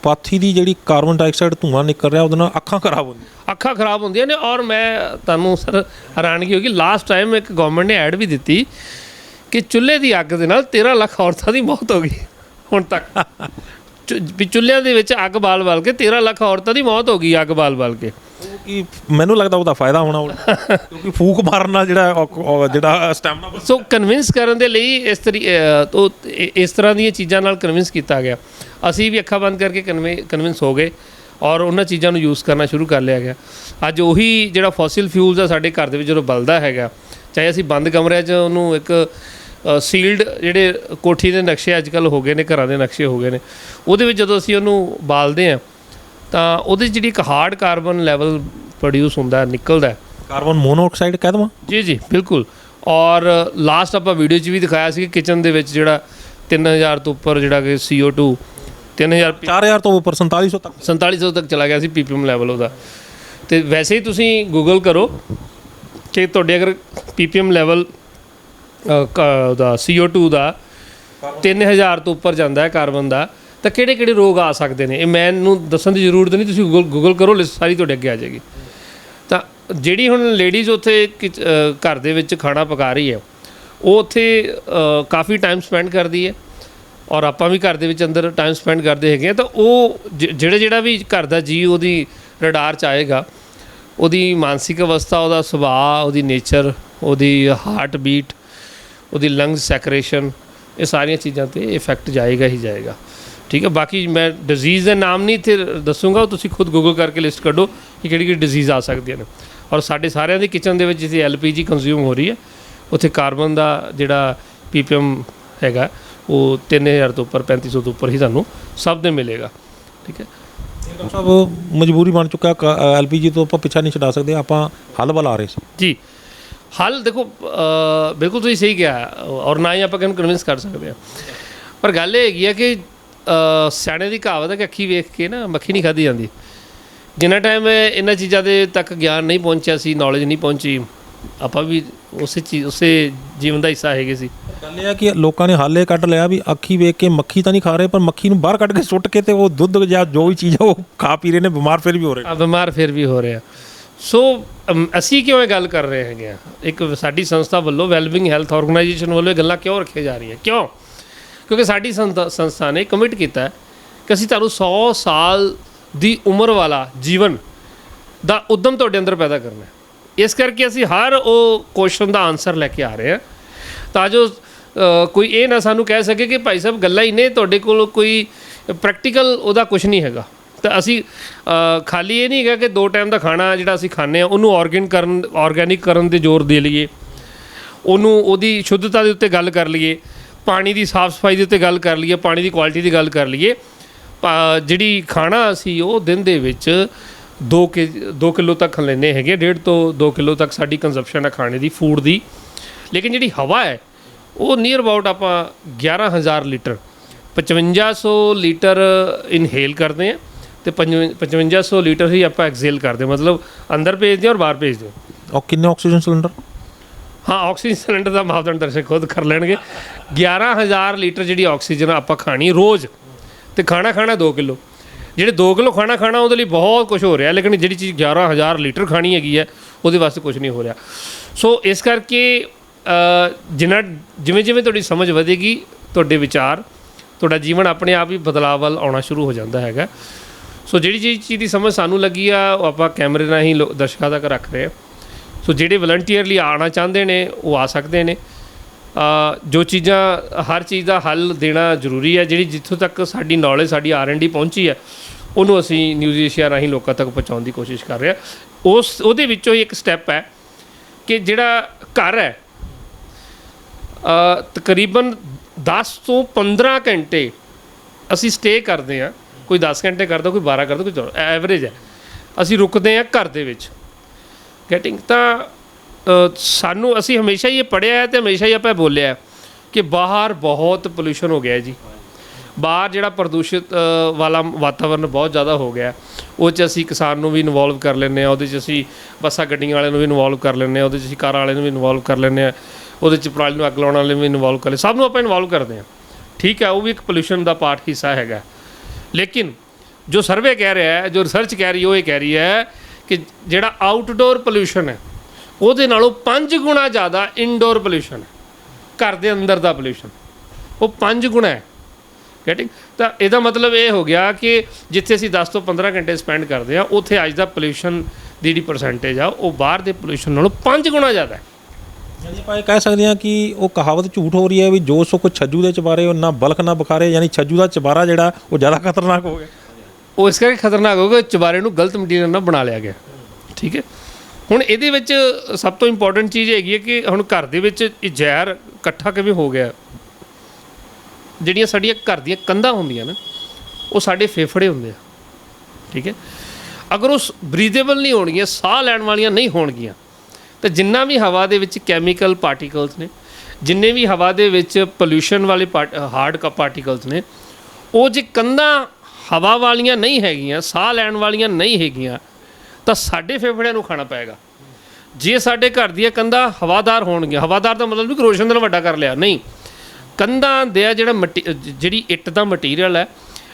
ਪਾਥੀ ਦੀ ਜਿਹੜੀ ਕਾਰਬਨ ਡਾਈਆਕਸਾਈਡ ਧੂੰਆਂ ਨਿਕਲ ਰਿਹਾ ਉਹਦੇ ਨਾਲ ਅੱਖਾਂ ਖਰਾਬ ਹੁੰਦੀਆਂ ਨੇ। ਔਰ ਮੈਂ ਤੁਹਾਨੂੰ ਸਰ ਹੈਰਾਨਗੀ ਹੋਗੀ, ਲਾਸਟ ਟਾਈਮ ਇੱਕ ਗਵਰਨਮੈਂਟ ਨੇ ਐਡ ਵੀ ਦਿੱਤੀ ਕਿ ਚੁੱਲ੍ਹੇ ਦੀ ਅੱਗ ਦੇ ਨਾਲ 13 ਲੱਖ ਔਰਤਾਂ ਦੀ ਮੌਤ ਹੋ ਗਈ ਹੁਣ ਤੱਕ। ਚੁੱਲ੍ਹਿਆਂ ਦੇ ਵਿੱਚ ਅੱਗ ਬਾਲ ਕੇ 13 ਲੱਖ ਔਰਤਾਂ ਦੀ ਮੌਤ ਹੋ ਗਈ ਅੱਗ ਬਾਲ ਕੇ। ਕਿ ਮੈਨੂੰ ਲੱਗਦਾ ਉਹਦਾ ਫਾਇਦਾ ਹੋਣਾ ਕਿਉਂਕਿ ਫੂਕ ਮਾਰਨ ਨਾਲ ਜਿਹੜਾ ਸਟੈਮਿਨਾ। ਸੋ ਕਨਵਿੰਸ ਕਰਨ ਦੇ ਲਈ ਇਸ ਤਰ੍ਹਾਂ ਦੀਆਂ ਚੀਜ਼ਾਂ ਨਾਲ ਕਨਵਿੰਸ ਕੀਤਾ ਗਿਆ। ਅਸੀਂ ਵੀ ਅੱਖਾਂ ਬੰਦ ਕਰਕੇ ਕਨਵਿੰਸ ਹੋ ਗਏ ਔਰ ਉਹਨਾਂ ਚੀਜ਼ਾਂ ਨੂੰ ਯੂਜ਼ ਕਰਨਾ ਸ਼ੁਰੂ ਕਰ ਲਿਆ ਗਿਆ। ਅੱਜ ਉਹੀ ਜਿਹੜਾ ਫੋਸਿਲ ਫਿਊਲਸ ਆ ਸਾਡੇ ਘਰ ਦੇ ਵਿੱਚ ਜਦੋਂ ਬਲਦਾ ਹੈਗਾ, ਚਾਹੇ ਅਸੀਂ ਬੰਦ ਕਮਰਿਆਂ 'ਚ ਉਹਨੂੰ ਇੱਕ ਸੀਲਡ ਜਿਹੜੇ ਕੋਠੀ ਦੇ ਨਕਸ਼ੇ ਅੱਜ ਕੱਲ੍ਹ ਹੋ ਗਏ ਨੇ, ਘਰਾਂ ਦੇ ਨਕਸ਼ੇ ਹੋ ਗਏ ਨੇ, ਉਹਦੇ ਵਿੱਚ ਜਦੋਂ ਅਸੀਂ ਉਹਨੂੰ ਬਾਲਦੇ ਹਾਂ ਤਾਂ ਉਹਦੇ 'ਚ ਜਿਹੜੀ ਇੱਕ ਹਾਰਡ ਕਾਰਬਨ ਲੈਵਲ ਪ੍ਰੋਡਿਊਸ ਹੁੰਦਾ, ਨਿਕਲਦਾ, ਕਾਰਬਨ ਮੋਨੋਆਕਸਾਈਡ ਕਹਿ ਦੇਵਾਂ। ਜੀ ਬਿਲਕੁਲ। ਔਰ ਲਾਸਟ ਆਪਾਂ ਵੀਡੀਓ 'ਚ ਵੀ ਦਿਖਾਇਆ ਸੀ ਕਿ ਕਿਚਨ ਦੇ ਵਿੱਚ ਜਿਹੜਾ 3000 ਤੋਂ ਉੱਪਰ ਜਿਹੜਾ ਕਿ CO2 4000 ਤੋਂ ਉੱਪਰ 4700 ਤੱਕ ਚਲਾ ਗਿਆ ਸੀ ppm ਲੈਵਲ ਉਹਦਾ। ਅਤੇ ਵੈਸੇ ਹੀ ਤੁਸੀਂ ਗੂਗਲ ਕਰੋ ਕਿ ਤੁਹਾਡੇ ਅਗਰ ppm ਲੈਵਲ ਉਹਦਾ CO2 ਦਾ 3000 ਤੋਂ ਉੱਪਰ ਜਾਂਦਾ ਹੈ ਕਾਰਬਨ ਦਾ, ਤਾਂ ਕਿਹੜੇ ਰੋਗ ਆ ਸਕਦੇ ਨੇ ਇਹ ਮੈਨੂੰ ਦੱਸਣ ਦੀ ਜ਼ਰੂਰਤ ਨਹੀਂ, ਤੁਸੀਂ ਗੂਗਲ ਕਰੋ, ਲਿਸਟ ਸਾਰੀ ਤੁਹਾਡੇ ਅੱਗੇ ਆ ਜਾਏਗੀ। ਤਾਂ ਜਿਹੜੀ ਹੁਣ ਲੇਡੀਜ਼ ਉੱਥੇ ਘਰ ਦੇ ਵਿੱਚ ਖਾਣਾ ਪਕਾ ਰਹੀ ਹੈ ਉਹ ਉੱਥੇ ਕਾਫੀ ਟਾਈਮ ਸਪੈਂਡ ਕਰਦੀ ਹੈ ਔਰ ਆਪਾਂ ਵੀ ਘਰ ਦੇ ਵਿੱਚ ਅੰਦਰ ਟਾਈਮ ਸਪੈਂਡ ਕਰਦੇ ਹੈਗੇ ਆ। ਤਾਂ ਉਹ ਜਿਹੜਾ ਵੀ ਘਰ ਦਾ ਜੀ ਉਹਦੀ ਰਡਾਰ 'ਚ ਆਏਗਾ, ਉਹਦੀ ਮਾਨਸਿਕ ਅਵਸਥਾ, ਉਹਦਾ ਸੁਭਾਅ, ਉਹਦੀ ਨੇਚਰ, ਉਹਦੀ ਹਾਰਟ ਬੀਟ, ਉਹਦੀ ਲੰਗਸ ਸੈਕਰੇਸ਼ਨ, ਇਹ ਸਾਰੀਆਂ ਚੀਜ਼ਾਂ 'ਤੇ ਇਫੈਕਟ ਜਾਏਗਾ ਹੀ ਜਾਏਗਾ, ਠੀਕ ਹੈ। ਬਾਕੀ ਮੈਂ ਡਿਜ਼ੀਜ਼ ਦੇ ਨਾਮ ਨਹੀਂ ਇੱਥੇ ਦੱਸੂਗਾ, ਉਹ ਤੁਸੀਂ ਖੁਦ ਗੂਗਲ ਕਰਕੇ ਲਿਸਟ ਕੱਢੋ ਕਿ ਕਿਹੜੀ ਡਿਜ਼ੀਜ਼ ਆ ਸਕਦੀਆਂ ਨੇ। ਔਰ ਸਾਡੇ ਸਾਰਿਆਂ ਦੀ ਕਿਚਨ ਦੇ ਵਿੱਚ ਜਿੱਥੇ LPG ਕੰਜ਼ਿਊਮ ਹੋ ਰਹੀ ਹੈ ਉੱਥੇ ਕਾਰਬਨ ਦਾ ਜਿਹੜਾ ppm ਹੈਗਾ ਉਹ 3000 ਤੋਂ ਉੱਪਰ 3500 ਤੋਂ ਉੱਪਰ ਹੀ ਤੁਹਾਨੂੰ ਸਭ ਦੇ ਮਿਲੇਗਾ। ਠੀਕ ਹੈ। ਡਾਕਟਰ ਸਾਹਿਬ ਮਜਬੂਰੀ ਬਣ ਚੁੱਕਾ LPG ਤੋਂ ਆਪਾਂ ਪਿੱਛਾ ਨਹੀਂ ਛਡਾ ਸਕਦੇ, ਆਪਾਂ ਹੱਲ ਵੱਲ ਆ ਰਹੇ ਸੀ ਜੀ। ਹੱਲ ਦੇਖੋ ਬਿਲਕੁਲ ਤੁਸੀਂ ਸਹੀ ਕਿਹਾ, ਔਰ ਨਾ ਹੀ ਆਪਾਂ ਕਿਹਨੂੰ ਕਨਵਿੰਸ ਕਰ ਸਕਦੇ ਹਾਂ, ਪਰ ਗੱਲ ਇਹ ਹੈਗੀ ਆ ਕਿ ਸਿਆਣੇ ਦੀ ਕਹਾਵਤ ਹੈ ਕਿ ਅੱਖੀ ਵੇਖ ਕੇ ਨਾ ਮੱਖੀ ਨਹੀਂ ਖਾਧੀ ਜਾਂਦੀ। ਜਿੰਨਾ ਟਾਈਮ ਇਹਨਾਂ ਚੀਜ਼ਾਂ ਦੇ ਤੱਕ ਗਿਆਨ ਨਹੀਂ ਪਹੁੰਚਿਆ ਸੀ, ਨੌਲੇਜ ਨਹੀਂ ਪਹੁੰਚੀ, ਆਪਾਂ ਵੀ ਉਸੇ ਜੀਵਨ ਦਾ ਹਿੱਸਾ ਹੈਗੇ ਸੀ। ਗੱਲ ਇਹ ਆ ਕਿ ਲੋਕਾਂ ਨੇ ਹੱਲ ਇਹ ਕੱਢ ਲਿਆ ਵੀ ਅੱਖੀ ਵੇਖ ਕੇ ਮੱਖੀ ਤਾਂ ਨਹੀਂ ਖਾ ਰਹੇ, ਪਰ ਮੱਖੀ ਨੂੰ ਬਾਹਰ ਕੱਢ ਕੇ ਸੁੱਟ ਕੇ ਤੇ ਉਹ ਦੁੱਧ ਜਾਂ ਜੋ ਵੀ ਚੀਜ਼ ਆ ਉਹ ਖਾ ਪੀ ਰਹੇ ਨੇ, ਬਿਮਾਰ ਫਿਰ ਵੀ ਹੋ ਰਹੇ। ਬਿਮਾਰ ਫਿਰ ਵੀ ਹੋ ਰਹੇ ਆ। ਸੋ ਅਸੀਂ ਕਿਉਂ ਇਹ ਗੱਲ ਕਰ ਰਹੇ ਹੈਗੇ ਆ? ਇੱਕ ਸਾਡੀ ਸੰਸਥਾ ਵੱਲੋਂ ਵੈਲਬਿੰਗ ਹੈਲਥ ਆਰਗੇਨਾਈਜੇਸ਼ਨ ਵੱਲੋਂ ਇਹ ਗੱਲਾਂ ਕਿਉਂ ਰੱਖੀਆਂ ਜਾ ਰਹੀਆਂ? ਕਿਉਂ? ਕਿਉਂਕਿ ਸਾਡੀ ਸੰਸਥਾ ਨੇ ਕਮਿਟ ਕੀਤਾ ਹੈ ਕਿ ਅਸੀਂ ਤੁਹਾਨੂੰ 100 ਸਾਲ ਦੀ ਉਮਰ ਵਾਲਾ ਜੀਵਨ ਦਾ ਉਦਮ ਤੁਹਾਡੇ ਅੰਦਰ ਪੈਦਾ ਕਰਨਾ ਹੈ। ਇਸ ਕਰਕੇ ਅਸੀਂ ਹਰ ਉਹ ਕੁਐਸਚਨ ਦਾ ਆਨਸਰ ਲੈ ਕੇ ਆ ਰਹੇ ਹਾਂ, ਤਾਂ ਜੋ ਕੋਈ ਇਹ ਨਾ ਸਾਨੂੰ ਕਹਿ ਸਕੇ ਕਿ ਭਾਈ ਸਾਹਿਬ ਗੱਲਾਂ ਹੀ ਨੇ, ਤੁਹਾਡੇ ਕੋਲ ਕੋਈ ਪ੍ਰੈਕਟੀਕਲ ਉਹਦਾ ਕੁਝ ਨਹੀਂ ਹੈਗਾ। ਤਾਂ ਅਸੀਂ ਖਾਲੀ ਇਹ ਨਹੀਂ ਹੈਗਾ ਕਿ 2 ਟਾਈਮ ਦਾ ਖਾਣਾ ਜਿਹੜਾ ਅਸੀਂ ਖਾਂਦੇ ਹਾਂ ਉਹਨੂੰ ਆਰਗੈਨਿਕ ਕਰਨ 'ਤੇ ਜ਼ੋਰ ਦੇ ਲਈਏ, ਉਹਦੀ ਸ਼ੁੱਧਤਾ ਦੇ ਉੱਤੇ ਗੱਲ ਕਰ ਲਈਏ, ਪਾਣੀ ਦੀ ਸਾਫ਼ ਸਫਾਈ ਦੇ ਉੱਤੇ ਗੱਲ ਕਰ ਲਈਏ, ਪਾਣੀ ਦੀ ਕੁਆਲਿਟੀ ਦੀ ਗੱਲ ਕਰ ਲਈਏ। ਜਿਹੜੀ ਖਾਣਾ ਅਸੀਂ ਉਹ ਦਿਨ ਦੇ ਵਿੱਚ 2 ਕਿਲੋ ਤੱਕ ਲੈਂਦੇ ਹੈਗੇ, 1.5 ਤੋਂ 2 ਕਿਲੋ ਤੱਕ ਸਾਡੀ ਕੰਜ਼ੰਪਸ਼ਨ ਹੈ ਖਾਣੇ ਦੀ, ਫੂਡ ਦੀ। ਲੇਕਿਨ ਜਿਹੜੀ ਹਵਾ ਹੈ ਉਹ ਨੀਅਰ ਅਬਾਊਟ ਆਪਾਂ 11,000 ਲੀਟਰ 5500 ਲੀਟਰ ਇਨਹੇਲ ਕਰਦੇ ਹਾਂ ਅਤੇ 5500 ਲੀਟਰ ਹੀ ਆਪਾਂ ਐਕਸੇਲ ਕਰਦੇ, ਮਤਲਬ ਅੰਦਰ ਭੇਜਦੇ ਹਾਂ ਔਰ ਬਾਹਰ ਭੇਜਦੇ ਹਾਂ। ਔਰ ਕਿੰਨੇ ਆਕਸੀਜਨ ਸਿਲੰਡਰ? ਹਾਂ, ਆਕਸੀਜਨ ਸਿਲੰਡਰ ਦਾ ਮਾਪਦੰਡ ਦਰਸ਼ਕ ਖੁਦ ਕਰ ਲੈਣਗੇ। 11,000 ਲੀਟਰ ਜਿਹੜੀ ਆਕਸੀਜਨ ਆਪਾਂ ਖਾਣੀ ਰੋਜ਼, ਅਤੇ ਖਾਣਾ 2 ਕਿਲੋ। ਜਿਹੜੇ 2 ਕਿਲੋ ਖਾਣਾ ਉਹਦੇ ਲਈ ਬਹੁਤ ਕੁਝ ਹੋ ਰਿਹਾ, ਲੇਕਿਨ ਜਿਹੜੀ ਚੀਜ਼ 11,000 ਲੀਟਰ ਖਾਣੀ ਹੈਗੀ ਹੈ ਉਹਦੇ ਵਾਸਤੇ ਕੁਝ ਨਹੀਂ ਹੋ ਰਿਹਾ। ਸੋ ਇਸ ਕਰਕੇ ਜਿਵੇਂ ਤੁਹਾਡੀ ਸਮਝ ਵਧੇਗੀ, ਤੁਹਾਡੇ ਵਿਚਾਰ, ਤੁਹਾਡਾ ਜੀਵਨ ਆਪਣੇ ਆਪ ਹੀ ਬਦਲਾਅ ਵੱਲ ਆਉਣਾ ਸ਼ੁਰੂ ਹੋ ਜਾਂਦਾ ਹੈਗਾ। ਸੋ ਜਿਹੜੀ ਚੀਜ਼ ਦੀ ਸਮਝ ਸਾਨੂੰ ਲੱਗੀ ਆ ਉਹ ਆਪਾਂ ਕੈਮਰੇ ਰਾਹੀਂ ਦਰਸ਼ਕਾਂ ਤੱਕ ਰੱਖ ਰਹੇ ਹਾਂ। ਸੋ ਜਿਹੜੇ ਵਲੰਟੀਅਰਲੀ ਆਉਣਾ ਚਾਹੁੰਦੇ ਨੇ ਉਹ ਆ ਸਕਦੇ ਨੇ। ਜੋ ਚੀਜ਼ਾਂ, ਹਰ ਚੀਜ਼ ਦਾ ਹੱਲ ਦੇਣਾ ਜ਼ਰੂਰੀ ਹੈ। ਜਿਹੜੀ ਜਿੱਥੋਂ ਤੱਕ ਸਾਡੀ ਨੌਲੇਜ, ਸਾਡੀ R&D ਪਹੁੰਚੀ ਹੈ, ਉਹਨੂੰ ਅਸੀਂ ਨਿਊਜ਼ ਏਸ਼ੀਆ ਰਾਹੀਂ ਲੋਕਾਂ ਤੱਕ ਪਹੁੰਚਾਉਣ ਦੀ ਕੋਸ਼ਿਸ਼ ਕਰ ਰਹੇ ਹਾਂ। ਉਹਦੇ ਵਿੱਚੋਂ ਹੀ ਇੱਕ ਸਟੈਪ ਹੈ ਕਿ ਜਿਹੜਾ ਘਰ ਹੈ, ਤਕਰੀਬਨ 10 ਤੋਂ 15 ਘੰਟੇ ਅਸੀਂ ਸਟੇ ਕਰਦੇ ਹਾਂ। ਕੋਈ 10 ਘੰਟੇ ਕਰਦਾ, ਕੋਈ 12 ਕਰਦਾ, ਕੋਈ ਐਵਰੇਜ ਹੈ। ਅਸੀਂ ਰੁਕਦੇ ਹਾਂ ਘਰ ਦੇ ਵਿੱਚ ਗੈਟਿੰਗ। ਤਾਂ ਅਸੀਂ ਹਮੇਸ਼ਾ ਹੀ ਇਹ ਪੜ੍ਹਿਆ ਹੈ ਅਤੇ ਹਮੇਸ਼ਾ ਹੀ ਆਪਾਂ ਬੋਲਿਆ ਕਿ ਬਾਹਰ ਬਹੁਤ ਪੋਲਿਊਸ਼ਨ ਹੋ ਗਿਆ ਜੀ। ਬਾਹਰ ਜਿਹੜਾ ਪ੍ਰਦੂਸ਼ਿਤ ਵਾਲਾ ਵਾਤਾਵਰਨ ਬਹੁਤ ਜ਼ਿਆਦਾ ਹੋ ਗਿਆ, ਉਹ 'ਚ ਅਸੀਂ ਕਿਸਾਨ ਨੂੰ ਵੀ ਇਨਵੋਲਵ ਕਰ ਲੈਂਦੇ ਹਾਂ, ਉਹਦੇ 'ਚ ਅਸੀਂ ਬੱਸਾਂ ਗੱਡੀਆਂ ਵਾਲਿਆਂ ਨੂੰ ਵੀ ਇਨਵੋਲਵ ਕਰ ਲੈਂਦੇ ਹਾਂ, ਉਹਦੇ 'ਚ ਅਸੀਂ ਕਾਰਾਂ ਵਾਲਿਆਂ ਨੂੰ ਵੀ ਇਨਵੋਲਵ ਕਰ ਲੈਂਦੇ ਹਾਂ, ਉਹਦੇ 'ਚ ਪਰਾਲੀ ਨੂੰ ਅੱਗ ਲਾਉਣ ਵਾਲੇ ਨੂੰ ਵੀ ਇਨਵੋਲਵ ਕਰ ਸਭ ਨੂੰ ਆਪਾਂ ਇਨਵੋਲਵ ਕਰਦੇ ਹਾਂ। ਠੀਕ ਹੈ, ਉਹ ਵੀ ਇੱਕ ਪੋਲਿਊਸ਼ਨ ਦਾ ਪਾਰਟ ਹਿੱਸਾ ਹੈਗਾ। ਲੇਕਿਨ ਜੋ ਸਰਵੇ ਕਹਿ ਰਿਹਾ ਹੈ, ਜੋ ਰਿਸਰਚ ਕਹਿ ਰਹੀ ਹੈ, ਉਹ ਇਹ ਕਹਿ ਰਹੀ ਹੈ ਕਿ ਜਿਹੜਾ ਆਊਟਡੋਰ ਪੋਲਿਊਸ਼ਨ ਹੈ ਉਹਦੇ ਨਾਲੋਂ 5 ਗੁਣਾ ਜ਼ਿਆਦਾ ਇਨਡੋਰ ਪੋਲਿਊਸ਼ਨ ਹੈ। ਘਰ ਦੇ ਅੰਦਰ ਦਾ ਪੋਲਿਊਸ਼ਨ ਉਹ 5 ਗੁਣਾ ਹੈ। ਗੈਟਿੰਗ? ਤਾਂ ਇਹਦਾ ਮਤਲਬ ਇਹ ਹੋ ਗਿਆ ਕਿ ਜਿੱਥੇ ਅਸੀਂ 10 ਤੋਂ 15 ਘੰਟੇ ਸਪੈਂਡ ਕਰਦੇ ਹਾਂ, ਉੱਥੇ ਅੱਜ ਦਾ ਪੋਲਿਊਸ਼ਨ ਦੀ ਜਿਹੜੀ ਪਰਸੈਂਟੇਜ ਆ ਉਹ ਬਾਹਰ ਦੇ ਪੋਲਿਊਸ਼ਨ ਨਾਲੋਂ 5 ਗੁਣਾ ਜ਼ਿਆਦਾ ਹੈ। ਯਾਨੀ ਆਪਾਂ ਇਹ ਕਹਿ ਸਕਦੇ ਹਾਂ ਕਿ ਉਹ ਕਹਾਵਤ ਝੂਠ ਹੋ ਰਹੀ ਹੈ ਵੀ ਜੋ ਸੁੱਖ ਛੱਜੂ ਦੇ ਚਬਾਰੇ ਉਹ ਨਾ ਬਲਖ ਨਾ ਬੁਖਾਰੇ, ਯਾਨੀ ਛੱਜੂ ਦਾ ਚਬਾਰਾ ਜਿਹੜਾ ਉਹ ਜ਼ਿਆਦਾ ਖਤਰਨਾਕ ਹੋ ਗਿਆ। ਉਹ ਇਸ ਕਰਕੇ ਖਤਰਨਾਕ ਹੋ ਗਿਆ, ਚਬਾਰੇ ਨੂੰ ਗਲਤ ਮਟੀਰੀਅਲ ਨਾਲ ਬਣਾ ਲਿਆ ਗਿਆ। ਠੀਕ ਹੈ। ਹੁਣ ਇਹਦੇ ਵਿੱਚ ਸਭ ਤੋਂ ਇੰਪੋਰਟੈਂਟ ਚੀਜ਼ ਹੈਗੀ ਹੈ ਕਿ ਹੁਣ ਘਰ ਦੇ ਵਿੱਚ ਇਹ ਜ਼ਹਿਰ ਇਕੱਠਾ ਕਿਵੇਂ ਹੋ ਗਿਆ। ਜਿਹੜੀਆਂ ਸਾਡੀਆਂ ਘਰ ਦੀਆਂ ਕੰਧਾਂ ਹੁੰਦੀਆਂ ਨਾ, ਉਹ ਸਾਡੇ ਫੇਫੜੇ ਹੁੰਦੇ ਆ। ਠੀਕ ਹੈ। ਅਗਰ ਉਹ ਬਰੀਥੇਬਲ ਨਹੀਂ ਹੋਣਗੀਆਂ, ਸਾਹ ਲੈਣ ਵਾਲੀਆਂ ਨਹੀਂ ਹੋਣਗੀਆਂ, ਤਾਂ ਜਿੰਨਾ ਵੀ ਹਵਾ ਦੇ ਵਿੱਚ ਕੈਮੀਕਲ ਪਾਰਟੀਕਲਸ ਨੇ, ਜਿੰਨੇ ਵੀ ਹਵਾ ਦੇ ਵਿੱਚ ਪੋਲਿਊਸ਼ਨ ਵਾਲੇ ਹਾਰਡ ਪਾਰਟੀਕਲਸ ਨੇ, ਉਹ ਜੇ ਕੰਧਾਂ ਹਵਾ ਵਾਲੀਆਂ ਨਹੀਂ ਹੈਗੀਆਂ, ਸਾਹ ਲੈਣ ਵਾਲੀਆਂ ਨਹੀਂ ਹੈਗੀਆਂ, ਤਾਂ ਸਾਡੇ ਫੇਫੜਿਆਂ ਨੂੰ ਖਾਣਾ ਪਏਗਾ। ਜੇ ਸਾਡੇ ਘਰ ਦੀਆਂ ਕੰਧਾਂ ਹਵਾਦਾਰ ਹੋਣਗੀਆਂ, ਹਵਾਦਾਰ ਦਾ ਮਤਲਬ ਨਹੀਂ ਕਿ ਰੋਸ਼ਨ ਨਾਲ ਵੱਡਾ ਕਰ ਲਿਆ, ਨਹੀਂ, ਕੰਧਾਂ ਦੇ ਜਿਹੜੀ ਇੱਟ ਦਾ ਮਟੀਰੀਅਲ ਹੈ,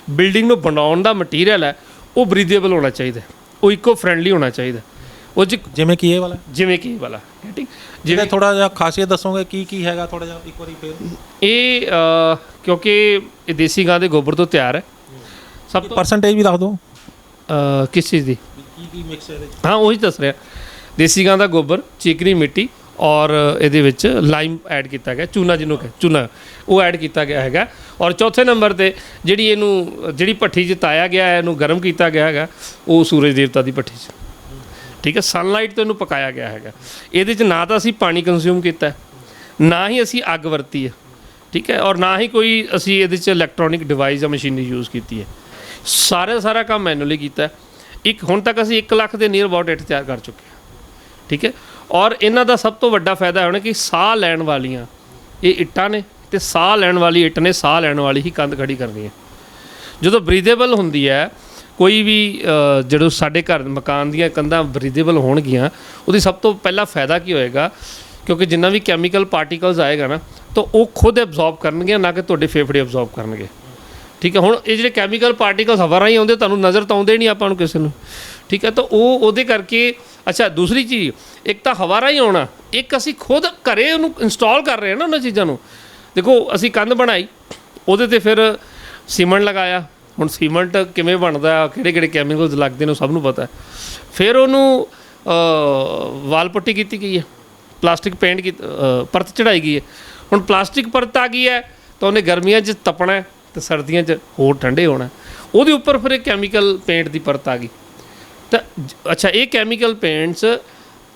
ਬਿਲਡਿੰਗ ਨੂੰ ਬਣਾਉਣ ਦਾ ਮਟੀਰੀਅਲ ਹੈ, ਉਹ ਬਰੀਥੇਬਲ ਹੋਣਾ ਚਾਹੀਦਾ, ਉਹ ਇਕੋ ਫਰੈਂਡਲੀ ਹੋਣਾ ਚਾਹੀਦਾ। ਉਹ ਜਿਵੇਂ ਕਿ ਇਹ ਵਾਲਾ ਠੀਕ। ਜਿਵੇਂ ਥੋੜਾ ਜਿਹਾ ਖਾਸੀਅਤ ਦੱਸੋਗੇ ਕੀ ਹੈਗਾ, ਥੋੜਾ ਜਿਹਾ ਇੱਕ ਵਾਰੀ ਫੇਰ। ਇਹ ਕਿਉਂਕਿ ਇਹ ਦੇਸੀ ਗਾਂ ਦੇ ਗੋਬਰ ਤੋਂ ਤਿਆਰ ਹੈ। ਸਭ ਤੋਂ ਪਰਸੈਂਟੇਜ ਵੀ ਦੱਸ ਦਿਓ ਕਿਸ ਚੀਜ਼ ਦੀ, ਕੀ ਮਿਕਸ ਹੈ ਇਹਦੇ 'ਚ? ਹਾਂ, ਉਹੀ ਦੱਸ ਰਿਹਾ। ਦੇਸੀ ਗਾਂ ਦਾ ਗੋਬਰ, ਚੀਕਣੀ ਮਿੱਟੀ ਔਰ ਇਹਦੇ ਵਿੱਚ ਲਾਈਮ ਐਡ ਕੀਤਾ ਗਿਆ, ਚੂਨਾ ਜਿਹਨੂੰ ਚੂਨਾ, ਉਹ ਐਡ ਕੀਤਾ ਗਿਆ ਹੈਗਾ। ਔਰ ਚੌਥੇ ਨੰਬਰ 'ਤੇ ਜਿਹੜੀ ਭੱਠੀ 'ਚ ਤਾਇਆ ਗਿਆ ਹੈ, ਇਹਨੂੰ ਗਰਮ ਕੀਤਾ ਗਿਆ ਹੈਗਾ, ਉਹ ਸੂਰਜ ਦੇਵਤਾ ਦੀ ਭੱਠੀ 'ਚ। ਠੀਕ ਹੈ। ਸਨਲਾਈਟ ਤੋਂ ਇਹਨੂੰ ਪਕਾਇਆ ਗਿਆ ਹੈਗਾ। ਇਹਦੇ 'ਚ ਨਾ ਤਾਂ ਅਸੀਂ ਪਾਣੀ ਕੰਜ਼ਿਊਮ ਕੀਤਾ, ਨਾ ਹੀ ਅਸੀਂ ਅੱਗ ਵਰਤੀ ਹੈ। ਠੀਕ ਹੈ। ਔਰ ਨਾ ਹੀ ਕੋਈ ਅਸੀਂ ਇਹਦੇ 'ਚ ਇਲੈਕਟ੍ਰੋਨਿਕ ਡਿਵਾਈਸ ਜਾਂ ਮਸ਼ੀਨਰੀ ਯੂਜ਼ ਕੀਤੀ ਹੈ। ਸਾਰਾ ਕੰਮ ਮੈਨੂਅਲੀ ਕੀਤਾ। ਇੱਕ ਹੁਣ ਤੱਕ ਅਸੀਂ 1 ਲੱਖ ਦੇ ਨੀਅਰ ਅਬਾਊਟ ਇੱਟ ਤਿਆਰ ਕਰ ਚੁੱਕੇ ਹਾਂ, ਠੀਕ ਹੈ। ਔਰ ਇਹਨਾਂ ਦਾ ਸਭ ਤੋਂ ਵੱਡਾ ਫਾਇਦਾ ਹੋਣਾ ਕਿ ਸਾਹ ਲੈਣ ਵਾਲੀਆਂ ਇਹ ਇੱਟਾਂ ਨੇ, ਅਤੇ ਸਾਹ ਲੈਣ ਵਾਲੀ ਇੱਟ ਨੇ ਸਾਹ ਲੈਣ ਵਾਲੀ ਹੀ ਕੰਧ ਖੜੀ ਕਰਨੀ ਹੈ। ਜਦੋਂ ਬਰੀਦੇਬਲ ਹੁੰਦੀ ਹੈ ਕੋਈ ਵੀ ਜਦੋਂ ਸਾਡੇ ਘਰ ਮਕਾਨ ਦੀਆਂ ਕੰਧਾਂ ਬਰੀਦੇਬਲ ਹੋਣਗੀਆਂ, ਉਹਦੀ ਸਭ ਤੋਂ ਪਹਿਲਾ ਫਾਇਦਾ ਕੀ ਹੋਏਗਾ, ਕਿਉਂਕਿ ਜਿੰਨਾ ਵੀ ਕੈਮੀਕਲ ਪਾਰਟੀਕਲਸ ਆਏਗਾ ਨਾ, ਤਾਂ ਉਹ ਖੁਦ ਐਬਜ਼ੌਰਬ ਕਰਨਗੇ, ਨਾ ਕਿ ਤੁਹਾਡੇ ਫੇਫੜੇ ਐਬਜ਼ੌਰਬ ਕਰਨਗੇ, ਠੀਕ ਹੈ। ਹੁਣ ਇਹ ਜਿਹੜੇ ਕੈਮੀਕਲ ਪਾਰਟੀਕਲਸ ਹਵਾ ਰਾਹੀਂ ਆਉਂਦੇ, ਤੁਹਾਨੂੰ ਨਜ਼ਰ ਤਾਂ ਆਉਂਦੇ ਨਹੀਂ ਆਪਾਂ ਨੂੰ ਕਿਸੇ ਨੂੰ, ਠੀਕ ਹੈ। ਤਾਂ ਉਹਦੇ ਕਰਕੇ ਅੱਛਾ, ਦੂਸਰੀ ਚੀਜ਼, ਇੱਕ ਤਾਂ ਹਵਾ ਰਾਹੀਂ ਆਉਣਾ, ਇੱਕ ਅਸੀਂ ਖੁਦ ਘਰੇ ਉਹਨੂੰ ਇੰਸਟਾਲ ਕਰ ਰਹੇ ਹਾਂ ਨਾ ਉਹਨਾਂ ਚੀਜ਼ਾਂ ਨੂੰ। ਦੇਖੋ ਅਸੀਂ ਕੰਧ ਬਣਾਈ, ਉਹਦੇ 'ਤੇ ਫਿਰ ਸੀਮੈਂਟ ਲਗਾਇਆ। ਹੁਣ ਸੀਮੈਂਟ ਕਿਵੇਂ ਬਣਦਾ, ਕਿਹੜੇ ਕੈਮੀਕਲਸ ਲੱਗਦੇ ਨੇ, ਉਹ ਸਭ ਨੂੰ ਪਤਾ। ਫਿਰ ਉਹਨੂੰ ਵਾਲ ਪੁੱਟੀ ਕੀਤੀ ਗਈ ਹੈ, ਪਲਾਸਟਿਕ ਪੇਂਟ ਕੀ ਪਰਤ ਚੜਾਈ ਗਈ ਹੈ। ਹੁਣ ਪਲਾਸਟਿਕ ਪਰਤ ਆ ਗਈ ਹੈ ਤਾਂ ਉਹਨੇ ਗਰਮੀਆਂ 'ਚ ਤਪਣਾ ਅਤੇ ਸਰਦੀਆਂ 'ਚ ਹੋਰ ਠੰਡੇ ਹੋਣਾ। ਉਹਦੇ ਉੱਪਰ ਫਿਰ ਇੱਕ ਕੈਮੀਕਲ ਪੇਂਟ ਦੀ ਪਰਤ ਆ ਗਈ। ਤਾਂ ਅੱਛਾ, ਇਹ ਕੈਮੀਕਲ ਪੇਂਟਸ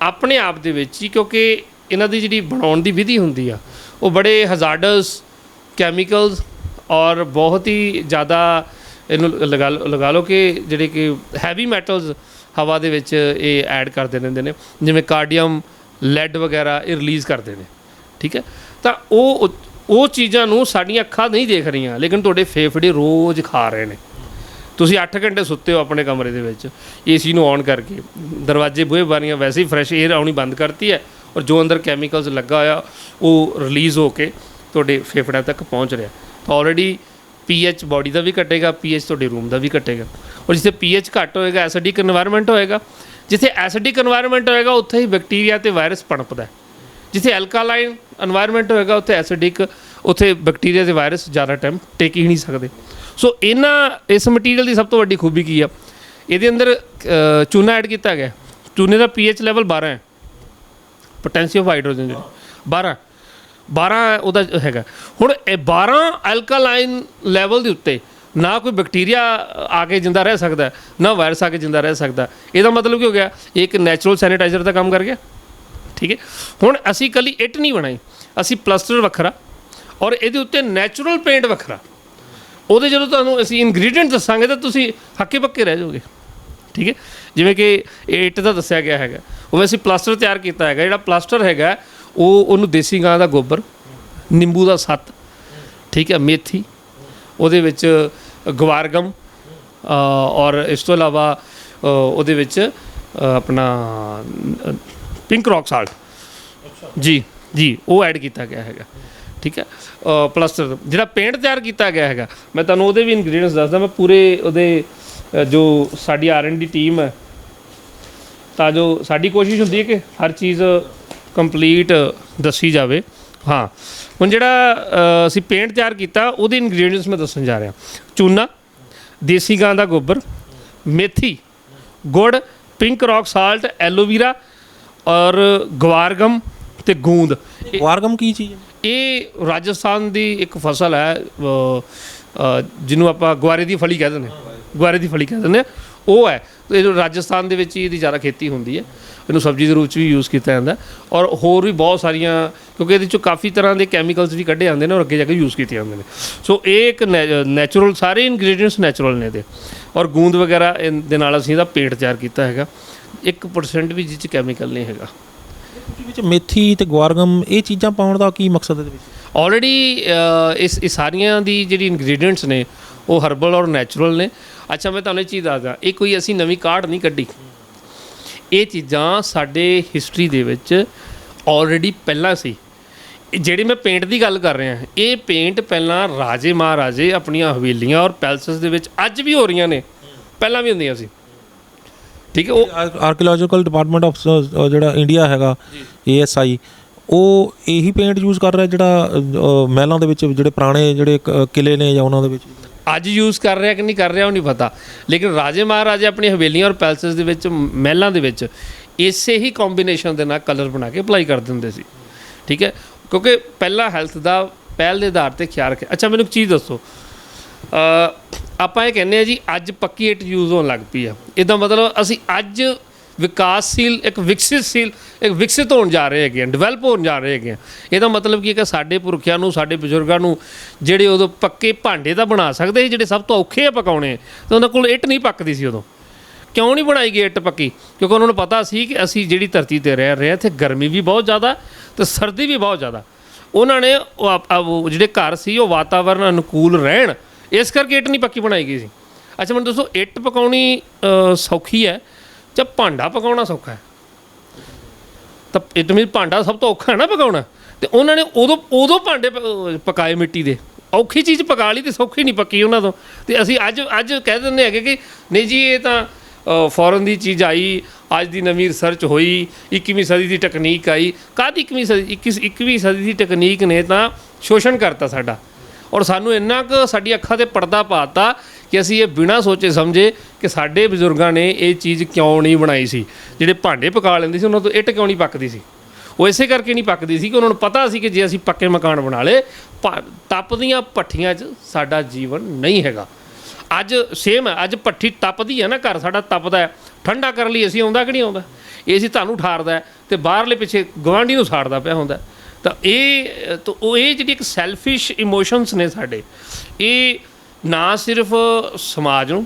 ਆਪਣੇ ਆਪ ਦੇ ਵਿੱਚ ਹੀ, ਕਿਉਂਕਿ ਇਹਨਾਂ ਦੀ ਜਿਹੜੀ ਬਣਾਉਣ ਦੀ ਵਿਧੀ ਹੁੰਦੀ ਆ, ਉਹ ਬੜੇ ਹਜ਼ਾਰਡਸ ਕੈਮੀਕਲਸ ਔਰ ਬਹੁਤ ਹੀ ਜ਼ਿਆਦਾ ਇਹਨੂੰ ਲਗਾ ਲਓ ਕਿ ਜਿਹੜੇ ਕਿ ਹੈਵੀ ਮੈਟਲਸ ਹਵਾ ਦੇ ਵਿੱਚ ਇਹ ਐਡ ਕਰਦੇ ਰਹਿੰਦੇ ਨੇ, ਜਿਵੇਂ ਕਾਰਡੀਅਮ, ਲੈਡ ਵਗੈਰਾ ਇਹ ਰਿਲੀਜ਼ ਕਰਦੇ ਨੇ, ਠੀਕ ਹੈ। ਤਾਂ ਉਹ ਚੀਜ਼ਾਂ ਨੂੰ ਸਾਡੀਆਂ ਅੱਖਾਂ ਨਹੀਂ ਦੇਖ ਰਹੀਆਂ, ਲੇਕਿਨ ਤੁਹਾਡੇ ਫੇਫੜੇ ਰੋਜ਼ ਖਾ ਰਹੇ ਨੇ। ਤੁਸੀਂ 8 ਘੰਟੇ ਸੁੱਤੇ ਹੋ ਆਪਣੇ ਕਮਰੇ ਦੇ ਵਿੱਚ, ਏਸੀ ਨੂੰ ਔਨ ਕਰਕੇ, ਦਰਵਾਜ਼ੇ ਬੂਹੇ ਬਾਰੀਆਂ ਵੈਸੇ ਹੀ ਫਰੈਸ਼ ਏਅਰ ਆਉਣੀ ਬੰਦ ਕਰਤੀ ਹੈ, ਔਰ ਜੋ ਅੰਦਰ ਕੈਮੀਕਲਸ ਲੱਗਾ ਹੋਇਆ ਉਹ ਰਿਲੀਜ਼ ਹੋ ਕੇ ਤੁਹਾਡੇ ਫੇਫੜਿਆਂ ਤੱਕ ਪਹੁੰਚ ਰਿਹਾ। ਤਾਂ ਆਲਰੇਡੀ ਪੀਐਚ ਬਾਡੀ ਦਾ ਵੀ ਘਟੇਗਾ, ਪੀਐਚ ਤੁਹਾਡੇ ਰੂਮ ਦਾ ਵੀ ਘਟੇਗਾ। ਔਰ ਜਿੱਥੇ ਪੀਐਚ ਘੱਟ ਹੋਏਗਾ, ਐਸਿਡਿਕ ਇਨਵਾਇਰਨਮੈਂਟ ਹੋਏਗਾ। ਜਿੱਥੇ ਐਸਿਡਿਕ ਇਨਵਾਇਰਨਮੈਂਟ ਹੋਏਗਾ ਉੱਥੇ ਹੀ ਬੈਕਟੀਰੀਆ ਅਤੇ ਵਾਇਰਸ ਪਣਪਦਾ। ਜਿੱਥੇ ਐਲਕਾਲਾਈਨ ਇਨਵਾਇਰਨਮੈਂਟ ਹੋਏਗਾ ਉੱਥੇ ਐਸਿਡਿਕ, ਉੱਥੇ ਬੈਕਟੀਰੀਆ ਅਤੇ ਵਾਇਰਸ ਜ਼ਿਆਦਾ ਟਾਈਮ ਟਿਕ ਹੀ ਨਹੀਂ ਸਕਦੇ। ਸੋ ਇਸ ਮਟੀਰੀਅਲ ਦੀ ਸਭ ਤੋਂ ਵੱਡੀ ਖੂਬੀ ਕੀ ਆ, ਇਹਦੇ ਅੰਦਰ ਚੂਨਾ ਐਡ ਕੀਤਾ ਗਿਆ। ਚੂਨੇ ਦਾ ਪੀਐਚ ਲੈਵਲ 12 ਹੈ, ਪੋਟੈਂਸ਼ੀਅਮ ਆਫ ਹਾਈਡਰੋਜਨ ਜਿਹੜੀ 12 ਉਹਦਾ ਹੈਗਾ। ਹੁਣ ਇਹ 12 ਐਲਕਾਲਾਈਨ ਲੈਵਲ ਦੇ ਉੱਤੇ ਨਾ ਕੋਈ ਬੈਕਟੀਰੀਆ ਆ ਕੇ ਜਿੰਦਾ ਰਹਿ ਸਕਦਾ, ਨਾ ਵਾਇਰਸ ਆ ਕੇ ਜਿੰਦਾ ਰਹਿ ਸਕਦਾ। ਇਹਦਾ ਮਤਲਬ ਕੀ ਹੋ ਗਿਆ, ਇਹ ਇੱਕ ਨੈਚੁਰਲ ਸੈਨੀਟਾਈਜ਼ਰ ਦਾ ਕੰਮ ਕਰ ਗਿਆ, ਠੀਕ ਹੈ। ਹੁਣ ਅਸੀਂ ਇਕੱਲੀ ਇੱਟ ਨਹੀਂ ਬਣਾਈ, ਅਸੀਂ ਪਲਸਟਰ ਵੱਖਰਾ ਔਰ ਇਹਦੇ ਉੱਤੇ ਨੈਚੁਰਲ ਪੇਂਟ ਵੱਖਰਾ। ਉਹਦੇ ਜਦੋਂ ਤੁਹਾਨੂੰ ਅਸੀਂ ਇਨਗਰੀਡੀਐਂਟ ਦੱਸਾਂਗੇ ਤਾਂ ਤੁਸੀਂ ਹੱਕੇ ਪੱਕੇ ਰਹਿ ਜਾਓਗੇ, ਠੀਕ ਹੈ। ਜਿਵੇਂ ਕਿ ਇਹ ਇੱਟ ਦਾ ਦੱਸਿਆ ਗਿਆ ਹੈਗਾ, ਉਹ ਅਸੀਂ ਪਲਾਸਟਰ ਤਿਆਰ ਕੀਤਾ ਹੈਗਾ। ਜਿਹੜਾ ਪਲਾਸਟਰ ਹੈਗਾ ਉਹਨੂੰ ਦੇਸੀ ਗਾਂ ਦਾ ਗੋਬਰ, ਨਿੰਬੂ ਦਾ ਸੱਤ, ਠੀਕ ਹੈ, ਮੇਥੀ, ਉਹਦੇ ਵਿੱਚ ਗਵਾਰਗਮ, ਔਰ ਇਸ ਤੋਂ ਇਲਾਵਾ ਉਹਦੇ ਵਿੱਚ ਆਪਣਾ ਪਿੰਕ ਰੌਕ ਸਾਲਟ ਜੀ, ਉਹ ਐਡ ਕੀਤਾ ਗਿਆ ਹੈਗਾ, ਠੀਕ ਹੈ। ਪਲਸਟਰ ਜਿਹੜਾ ਪੇਂਟ ਤਿਆਰ ਕੀਤਾ ਗਿਆ ਹੈਗਾ, ਮੈਂ ਤੁਹਾਨੂੰ ਉਹਦੇ ਵੀ ਇਨਗਰੀਡੀਐਂਟਸ ਦੱਸਦਾ। ਮੈਂ ਪੂਰੇ ਉਹਦੇ ਜੋ ਸਾਡੀ R&D ਟੀਮ ਹੈ, ਤਾਂ ਜੋ ਸਾਡੀ ਕੋਸ਼ਿਸ਼ ਹੁੰਦੀ ਹੈ ਕਿ ਹਰ ਚੀਜ਼ ਕੰਪਲੀਟ ਦੱਸੀ ਜਾਵੇ। ਹਾਂ, ਹੁਣ ਜਿਹੜਾ ਅਸੀਂ ਪੇਂਟ ਤਿਆਰ ਕੀਤਾ ਉਹਦੇ ਇਨਗਰੀਡੀਐਂਟਸ ਮੈਂ ਦੱਸਣ ਜਾ ਰਿਹਾ। ਚੂਨਾ, ਦੇਸੀ ਗਾਂ ਦਾ ਗੋਬਰ, ਮੇਥੀ, ਗੁੜ, ਪਿੰਕ ਰੌਕ ਸਾਲਟ, ਐਲੋਵੀਰਾ ਔਰ ਗਵਾਰਗਮ ਅਤੇ ਗੂੰਦ। ਗਵਾਰਗਮ ਕੀ ਚੀਜ਼ ਹੈ? ਇਹ ਰਾਜਸਥਾਨ ਦੀ ਇੱਕ ਫਸਲ ਹੈ, ਜਿਹਨੂੰ ਆਪਾਂ ਗੁਆਰੇ ਦੀ ਫਲੀ ਕਹਿ ਦਿੰਦੇ ਹਾਂ, ਉਹ ਹੈ। ਇਹ ਜੋ ਰਾਜਸਥਾਨ ਦੇ ਵਿੱਚ ਇਹਦੀ ਜ਼ਿਆਦਾ ਖੇਤੀ ਹੁੰਦੀ ਹੈ। ਇਹਨੂੰ ਸਬਜ਼ੀ ਦੇ ਰੂਪ 'ਚ ਵੀ ਯੂਜ਼ ਕੀਤਾ ਜਾਂਦਾ, ਔਰ ਹੋਰ ਵੀ ਬਹੁਤ ਸਾਰੀਆਂ, ਕਿਉਂਕਿ ਇਹਦੇ 'ਚੋਂ ਕਾਫੀ ਤਰ੍ਹਾਂ ਦੇ ਕੈਮੀਕਲਸ ਵੀ ਕੱਢੇ ਜਾਂਦੇ ਨੇ ਔਰ ਅੱਗੇ ਜਾ ਕੇ ਯੂਜ਼ ਕੀਤੇ ਜਾਂਦੇ ਨੇ। ਸੋ ਇਹ ਇੱਕ ਨੈਚੁਰਲ, ਸਾਰੇ ਇਨਗਰੀਡੀਐਂਟਸ ਨੈਚੁਰਲ ਨੇ ਇਹਦੇ, ਔਰ ਗੂੰਦ ਵਗੈਰਾ ਦੇ ਨਾਲ ਅਸੀਂ ਇਹਦਾ ਪੇਂਟ ਤਿਆਰ ਕੀਤਾ ਹੈਗਾ। 1% ਵੀ ਜਿਸ 'ਚ ਕੈਮੀਕਲ ਨਹੀਂ ਹੈਗਾ। ਵਿੱਚ ਮੇਥੀ ਤੇ ਗਵਾਰਗਮ, ਇਹ ਚੀਜ਼ਾਂ ਪਾਉਣ ਦਾ ਕੀ ਮਕਸਦ ਇਹਦੇ ਵਿੱਚ? ਆਲਰੇਡੀ ਇਸ ਸਾਰੀਆਂ ਦੀ ਜਿਹੜੀ ਇਨਗਰੀਡੀਐਂਟਸ ਨੇ ਉਹ ਹਰਬਲ ਔਰ ਨੈਚੁਰਲ ਨੇ। ਅੱਛਾ, ਮੈਂ ਤੁਹਾਨੂੰ ਇਹ ਚੀਜ਼ ਦੱਸਦਾ, ਇਹ ਕੋਈ ਅਸੀਂ ਨਵੀਂ ਕਾਢ ਨਹੀਂ ਕੱਢੀ। ਇਹ ਚੀਜ਼ਾਂ ਸਾਡੇ ਹਿਸਟਰੀ ਦੇ ਵਿੱਚ ਆਲਰੇਡੀ ਪਹਿਲਾਂ ਸੀ। ਜਿਹੜੇ ਮੈਂ ਪੇਂਟ ਦੀ ਗੱਲ ਕਰ ਰਿਹਾ, ਇਹ ਪੇਂਟ ਪਹਿਲਾਂ ਰਾਜੇ ਮਹਾਰਾਜੇ ਆਪਣੀਆਂ ਹਵੇਲੀਆਂ ਔਰ ਪੈਲਸਸ ਦੇ ਵਿੱਚ ਅੱਜ ਵੀ ਹੋ ਰਹੀਆਂ ਨੇ, ਪਹਿਲਾਂ ਵੀ ਹੁੰਦੀਆਂ ਸੀ, ਠੀਕ ਹੈ। ਉਹ ਆਰਕੀਓਲੋਜੀਕਲ ਡਿਪਾਰਟਮੈਂਟ ਆਫ ਜਿਹੜਾ ਇੰਡੀਆ ਹੈਗਾ, ASI, ਉਹ ਇਹੀ ਪੇਂਟ ਯੂਜ਼ ਕਰ ਰਿਹਾ ਜਿਹੜਾ ਮਹਿਲਾਂ ਦੇ ਵਿੱਚ ਜਿਹੜੇ ਪੁਰਾਣੇ ਜਿਹੜੇ ਕਿਲੇ ਨੇ ਜਾਂ ਉਹਨਾਂ ਦੇ ਵਿੱਚ ਅੱਜ ਯੂਜ਼ ਕਰ ਰਿਹਾ ਕਿ ਨਹੀਂ ਕਰ ਰਿਹਾ ਉਹ ਨਹੀਂ ਪਤਾ, ਲੇਕਿਨ ਰਾਜੇ ਮਹਾਰਾਜੇ ਆਪਣੀ ਹਵੇਲੀਆਂ ਔਰ ਪੈਲਸਸ ਦੇ ਵਿੱਚ, ਮਹਿਲਾਂ ਦੇ ਵਿੱਚ ਇਸੇ ਹੀ ਕੰਬੀਨੇਸ਼ਨ ਦੇ ਨਾਲ ਕਲਰ ਬਣਾ ਕੇ ਅਪਲਾਈ ਕਰ ਦਿੰਦੇ ਸੀ, ਠੀਕ ਹੈ। ਕਿਉਂਕਿ ਪਹਿਲਾਂ ਹੈਲਥ ਦਾ ਪਹਿਲ ਦੇ ਆਧਾਰ 'ਤੇ ਖਿਆਲ ਰੱਖਿਆ। ਅੱਛਾ, ਮੈਨੂੰ ਇੱਕ ਚੀਜ਼ ਦੱਸੋ, ਆਪਾਂ ਇਹ ਕਹਿੰਦੇ ਹਾਂ ਜੀ ਅੱਜ ਪੱਕੀ ਇੱਟ ਯੂਜ਼ ਹੋਣ ਲੱਗ ਪਈ ਆ, ਇਹਦਾ ਮਤਲਬ ਅਸੀਂ ਅੱਜ ਵਿਕਾਸਸ਼ੀਲ ਇੱਕ ਵਿਕਸਿਤ ਹੋਣ ਜਾ ਰਹੇ ਹੈਗੇ, ਡਿਵੈਲਪ ਹੋਣ ਜਾ ਰਹੇ ਹੈਗੇ। ਇਹਦਾ ਮਤਲਬ ਕੀ ਹੈ ਕਿ ਸਾਡੇ ਪੁਰਖਿਆਂ ਨੂੰ, ਸਾਡੇ ਬਜ਼ੁਰਗਾਂ ਨੂੰ ਜਿਹੜੇ ਉਦੋਂ ਪੱਕੇ ਭਾਂਡੇ ਤਾਂ ਬਣਾ ਸਕਦੇ ਸੀ ਜਿਹੜੇ ਸਭ ਤੋਂ ਔਖੇ ਆ ਪਕਾਉਣੇ, ਤੇ ਉਹਨਾਂ ਕੋਲ ਇੱਟ ਨਹੀਂ ਪੱਕਦੀ ਸੀ ਉਦੋਂ। ਕਿਉਂ ਨਹੀਂ ਬਣਾਈ ਗਈ ਇੱਟ ਪੱਕੀ? ਕਿਉਂਕਿ ਉਹਨਾਂ ਨੂੰ ਪਤਾ ਸੀ ਕਿ ਅਸੀਂ ਜਿਹੜੀ ਧਰਤੀ 'ਤੇ ਰਹਿ ਰਹੇ ਹਾਂ ਇੱਥੇ ਗਰਮੀ ਵੀ ਬਹੁਤ ਜ਼ਿਆਦਾ ਤੇ ਸਰਦੀ ਵੀ ਬਹੁਤ ਜ਼ਿਆਦਾ। ਉਹਨਾਂ ਨੇ ਉਹ ਜਿਹੜੇ ਘਰ ਸੀ ਉਹ ਵਾਤਾਵਰਨ ਅਨੁਕੂਲ ਰਹਿਣ, ਇਸ ਕਰਕੇ ਇੱਟ ਨਹੀਂ ਪੱਕੀ ਬਣਾਈ ਗਈ ਸੀ। ਅੱਛਾ ਮੈਨੂੰ ਦੱਸੋ, ਇੱਟ ਪਕਾਉਣੀ ਸੌਖੀ ਹੈ ਜਾਂ ਭਾਂਡਾ ਪਕਾਉਣਾ ਸੌਖਾ ਹੈ? ਤਾਂ ਇੱਟ ਮੀਨ ਭਾਂਡਾ ਸਭ ਤੋਂ ਔਖਾ ਹੈ ਨਾ ਪਕਾਉਣਾ। ਤੇ ਉਹਨਾਂ ਨੇ ਉਦੋਂ ਭਾਂਡੇ ਪਕਾਏ ਮਿੱਟੀ ਦੇ, ਔਖੀ ਚੀਜ਼ ਪਕਾ ਲਈ ਤੇ ਸੌਖੀ ਨਹੀਂ ਪੱਕੀ ਉਹਨਾਂ ਤੋਂ। ਤੇ ਅਸੀਂ ਅੱਜ ਕਹਿ ਦਿੰਦੇ ਹੈਗੇ ਕਿ ਨਹੀਂ ਜੀ ਇਹ ਤਾਂ ਫੋਰਨ ਦੀ ਚੀਜ਼ ਆਈ, ਅੱਜ ਦੀ ਨਵੀਂ ਰਿਸਰਚ ਹੋਈ, 21ਵੀਂ ਸਦੀ ਦੀ ਟੈਕਨੀਕ ਆਈ। ਕਾਹਦੀ 21ਵੀਂ ਸਦੀ ਦੀ ਟੈਕਨੀਕ ਨੇ ਤਾਂ ਸ਼ੋਸ਼ਣ ਕਰਤਾ ਸਾਡਾ, ਔਰ ਸਾਨੂੰ ਇੰਨਾ ਕੁ ਸਾਡੀ ਅੱਖਾਂ 'ਤੇ ਪਰਦਾ ਪਾਤਾ ਕਿ ਅਸੀਂ ਇਹ ਬਿਨਾਂ ਸੋਚੇ ਸਮਝੇ ਕਿ ਸਾਡੇ ਬਜ਼ੁਰਗਾਂ ਨੇ ਇਹ ਚੀਜ਼ ਕਿਉਂ ਨਹੀਂ ਬਣਾਈ ਸੀ। ਜਿਹੜੇ ਭਾਂਡੇ ਪਕਾ ਲੈਂਦੇ ਸੀ ਉਹਨਾਂ ਤੋਂ ਇੱਟ ਕਿਉਂ ਨਹੀਂ ਪੱਕਦੀ ਸੀ? ਉਹ ਇਸੇ ਕਰਕੇ ਨਹੀਂ ਪੱਕਦੀ ਸੀ ਕਿ ਉਹਨਾਂ ਨੂੰ ਪਤਾ ਸੀ ਕਿ ਜੇ ਅਸੀਂ ਪੱਕੇ ਮਕਾਨ ਬਣਾ ਲਏ, ਤਪਦੀਆਂ ਭੱਠੀਆਂ 'ਚ ਸਾਡਾ ਜੀਵਨ ਨਹੀਂ ਹੈਗਾ। ਅੱਜ ਸੇਮ ਹੈ, ਅੱਜ ਭੱਠੀ ਤਪਦੀ ਹੈ ਨਾ, ਘਰ ਸਾਡਾ ਤਪਦਾ ਹੈ, ਠੰਡਾ ਕਰਨ ਲਈ ਅਸੀਂ ਆਉਂਦਾ ਕਿ ਨਹੀਂ ਆਉਂਦਾ? ਇਹ ਅਸੀਂ ਤੁਹਾਨੂੰ ਠਾਰਦਾ ਅਤੇ ਬਾਹਰਲੇ ਪਿੱਛੇ ਗੁਆਂਢੀ ਨੂੰ ਸਾੜਦਾ ਪਿਆ ਹੁੰਦਾ। ਤਾਂ ਇਹ ਜਿਹੜੀ ਇੱਕ ਸੈਲਫਿਸ਼ ਇਮੋਸ਼ਨਸ ਨੇ ਸਾਡੇ, ਇਹ ਨਾ ਸਿਰਫ ਸਮਾਜ ਨੂੰ,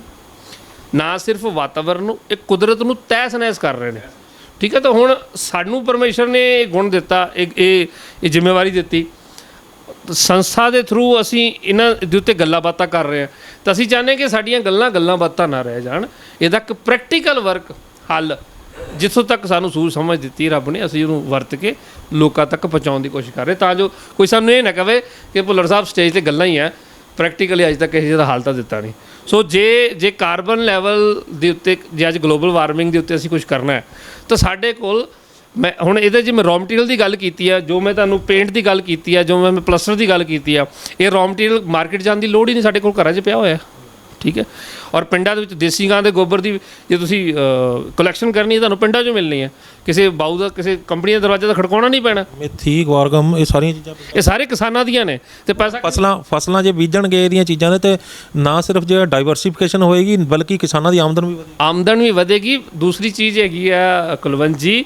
ਨਾ ਸਿਰਫ ਵਾਤਾਵਰਨ ਨੂੰ, ਇਹ ਕੁਦਰਤ ਨੂੰ ਤਹਿਸ ਨਹਿਸ ਕਰ ਰਹੇ ਨੇ। ਠੀਕ ਹੈ, ਤਾਂ ਹੁਣ ਸਾਨੂੰ ਪਰਮੇਸ਼ਰ ਨੇ ਇਹ ਗੁਣ ਦਿੱਤਾ, ਇਹ ਜ਼ਿੰਮੇਵਾਰੀ ਦਿੱਤੀ। ਸੰਸਥਾ ਦੇ ਥਰੂ ਅਸੀਂ ਇਹਨਾਂ ਦੇ ਉੱਤੇ ਗੱਲਾਂ ਬਾਤਾਂ ਕਰ ਰਹੇ ਹਾਂ, ਤਾਂ ਅਸੀਂ ਚਾਹੁੰਦੇ ਕਿ ਸਾਡੀਆਂ ਗੱਲਾਂ ਬਾਤਾਂ ਨਾ ਰਹਿ ਜਾਣ। ਇਹਦਾ ਇੱਕ ਪ੍ਰੈਕਟੀਕਲ ਵਰਕ ਹੱਲ ਜਿੱਥੋਂ ਤੱਕ ਸਾਨੂੰ ਸੂਝ ਸਮਝ ਦਿੱਤੀ ਰੱਬ ਨੇ, ਅਸੀਂ ਉਹਨੂੰ ਵਰਤ ਕੇ ਲੋਕਾਂ ਤੱਕ ਪਹੁੰਚਾਉਣ ਦੀ ਕੋਸ਼ਿਸ਼ ਕਰ ਰਹੇ, ਤਾਂ ਜੋ ਕੋਈ ਸਾਨੂੰ ਇਹ ਨਾ ਕਹੇ ਕਿ ਭੁੱਲਰ ਸਾਹਿਬ ਸਟੇਜ 'ਤੇ ਗੱਲਾਂ ਹੀ ਆ, ਪ੍ਰੈਕਟੀਕਲੀ ਅੱਜ ਤੱਕ ਕਿਸੇ ਦਾ ਹਾਲ ਤਾਂ ਦਿੱਤਾ ਨਹੀਂ। ਸੋ ਜੇ ਕਾਰਬਨ ਲੈਵਲ ਦੇ ਉੱਤੇ, ਜੇ ਅੱਜ ਗਲੋਬਲ ਵਾਰਮਿੰਗ ਦੇ ਉੱਤੇ ਅਸੀਂ ਕੁਝ ਕਰਨਾ ਹੈ, ਤਾਂ ਸਾਡੇ ਕੋਲ ਮੈਂ ਹੁਣ ਇਹਦੇ 'ਚ ਮੈਂ ਰॉ ਮਟੀਰੀਅਲ ਦੀ ਗੱਲ ਕੀਤੀ ਹੈ, ਜੋ ਮੈਂ ਤੁਹਾਨੂੰ ਪੇਂਟ ਦੀ ਗੱਲ ਕੀਤੀ ਹੈ, ਜੋ ਮੈਂ ਪਲਸਟਰ ਦੀ ਗੱਲ ਕੀਤੀ ਆ, ਇਹ ਰॉ ਮਟੀਰੀਅਲ ਮਾਰਕੀਟ ਜਾਣ ਦੀ ਲੋੜ ਹੀ ਨਹੀਂ, ਸਾਡੇ ਕੋਲ ਘਰਾਂ 'ਚ ਪਿਆ ਹੋਇਆ। ਠੀਕ ਹੈ, ਔਰ ਪਿੰਡਾਂ ਦੇ ਵਿੱਚ ਦੇਸੀ ਗਾਂ ਦੇ ਗੋਬਰ ਦੀ ਜੇ ਤੁਸੀਂ ਕਲੈਕਸ਼ਨ ਕਰਨੀ ਹੈ, ਤੁਹਾਨੂੰ ਪਿੰਡਾਂ 'ਚੋਂ ਮਿਲਣੀ ਹੈ। ਕਿਸੇ ਬਾਊ ਦਾ, ਕਿਸੇ ਕੰਪਨੀ ਦਾ ਦਰਵਾਜ਼ਾ ਤਾਂ ਖੜਕਾਉਣਾ ਨਹੀਂ ਪੈਣਾ। ਮੇਥੀ, ਗਵਾਰਗਮ, ਇਹ ਸਾਰੀਆਂ ਚੀਜ਼ਾਂ ਇਹ ਸਾਰੇ ਕਿਸਾਨਾਂ ਦੀਆਂ ਨੇ। ਤੇ ਪੈਸਾ ਫਸਲਾਂ ਜੇ ਬੀਜਣਗੇ ਇਹਦੀਆਂ ਚੀਜ਼ਾਂ ਦੇ, ਤੇ ਨਾ ਸਿਰਫ ਜਿਹੜਾ ਡਾਈਵਰਸੀਫਿਕੇਸ਼ਨ ਹੋਏਗੀ ਬਲਕਿ ਕਿਸਾਨਾਂ ਦੀ ਆਮਦਨ ਵੀ ਵਧੇਗੀ। ਦੂਸਰੀ ਚੀਜ਼ ਹੈਗੀ ਆ ਕੁਲਵੰਤ ਜੀ,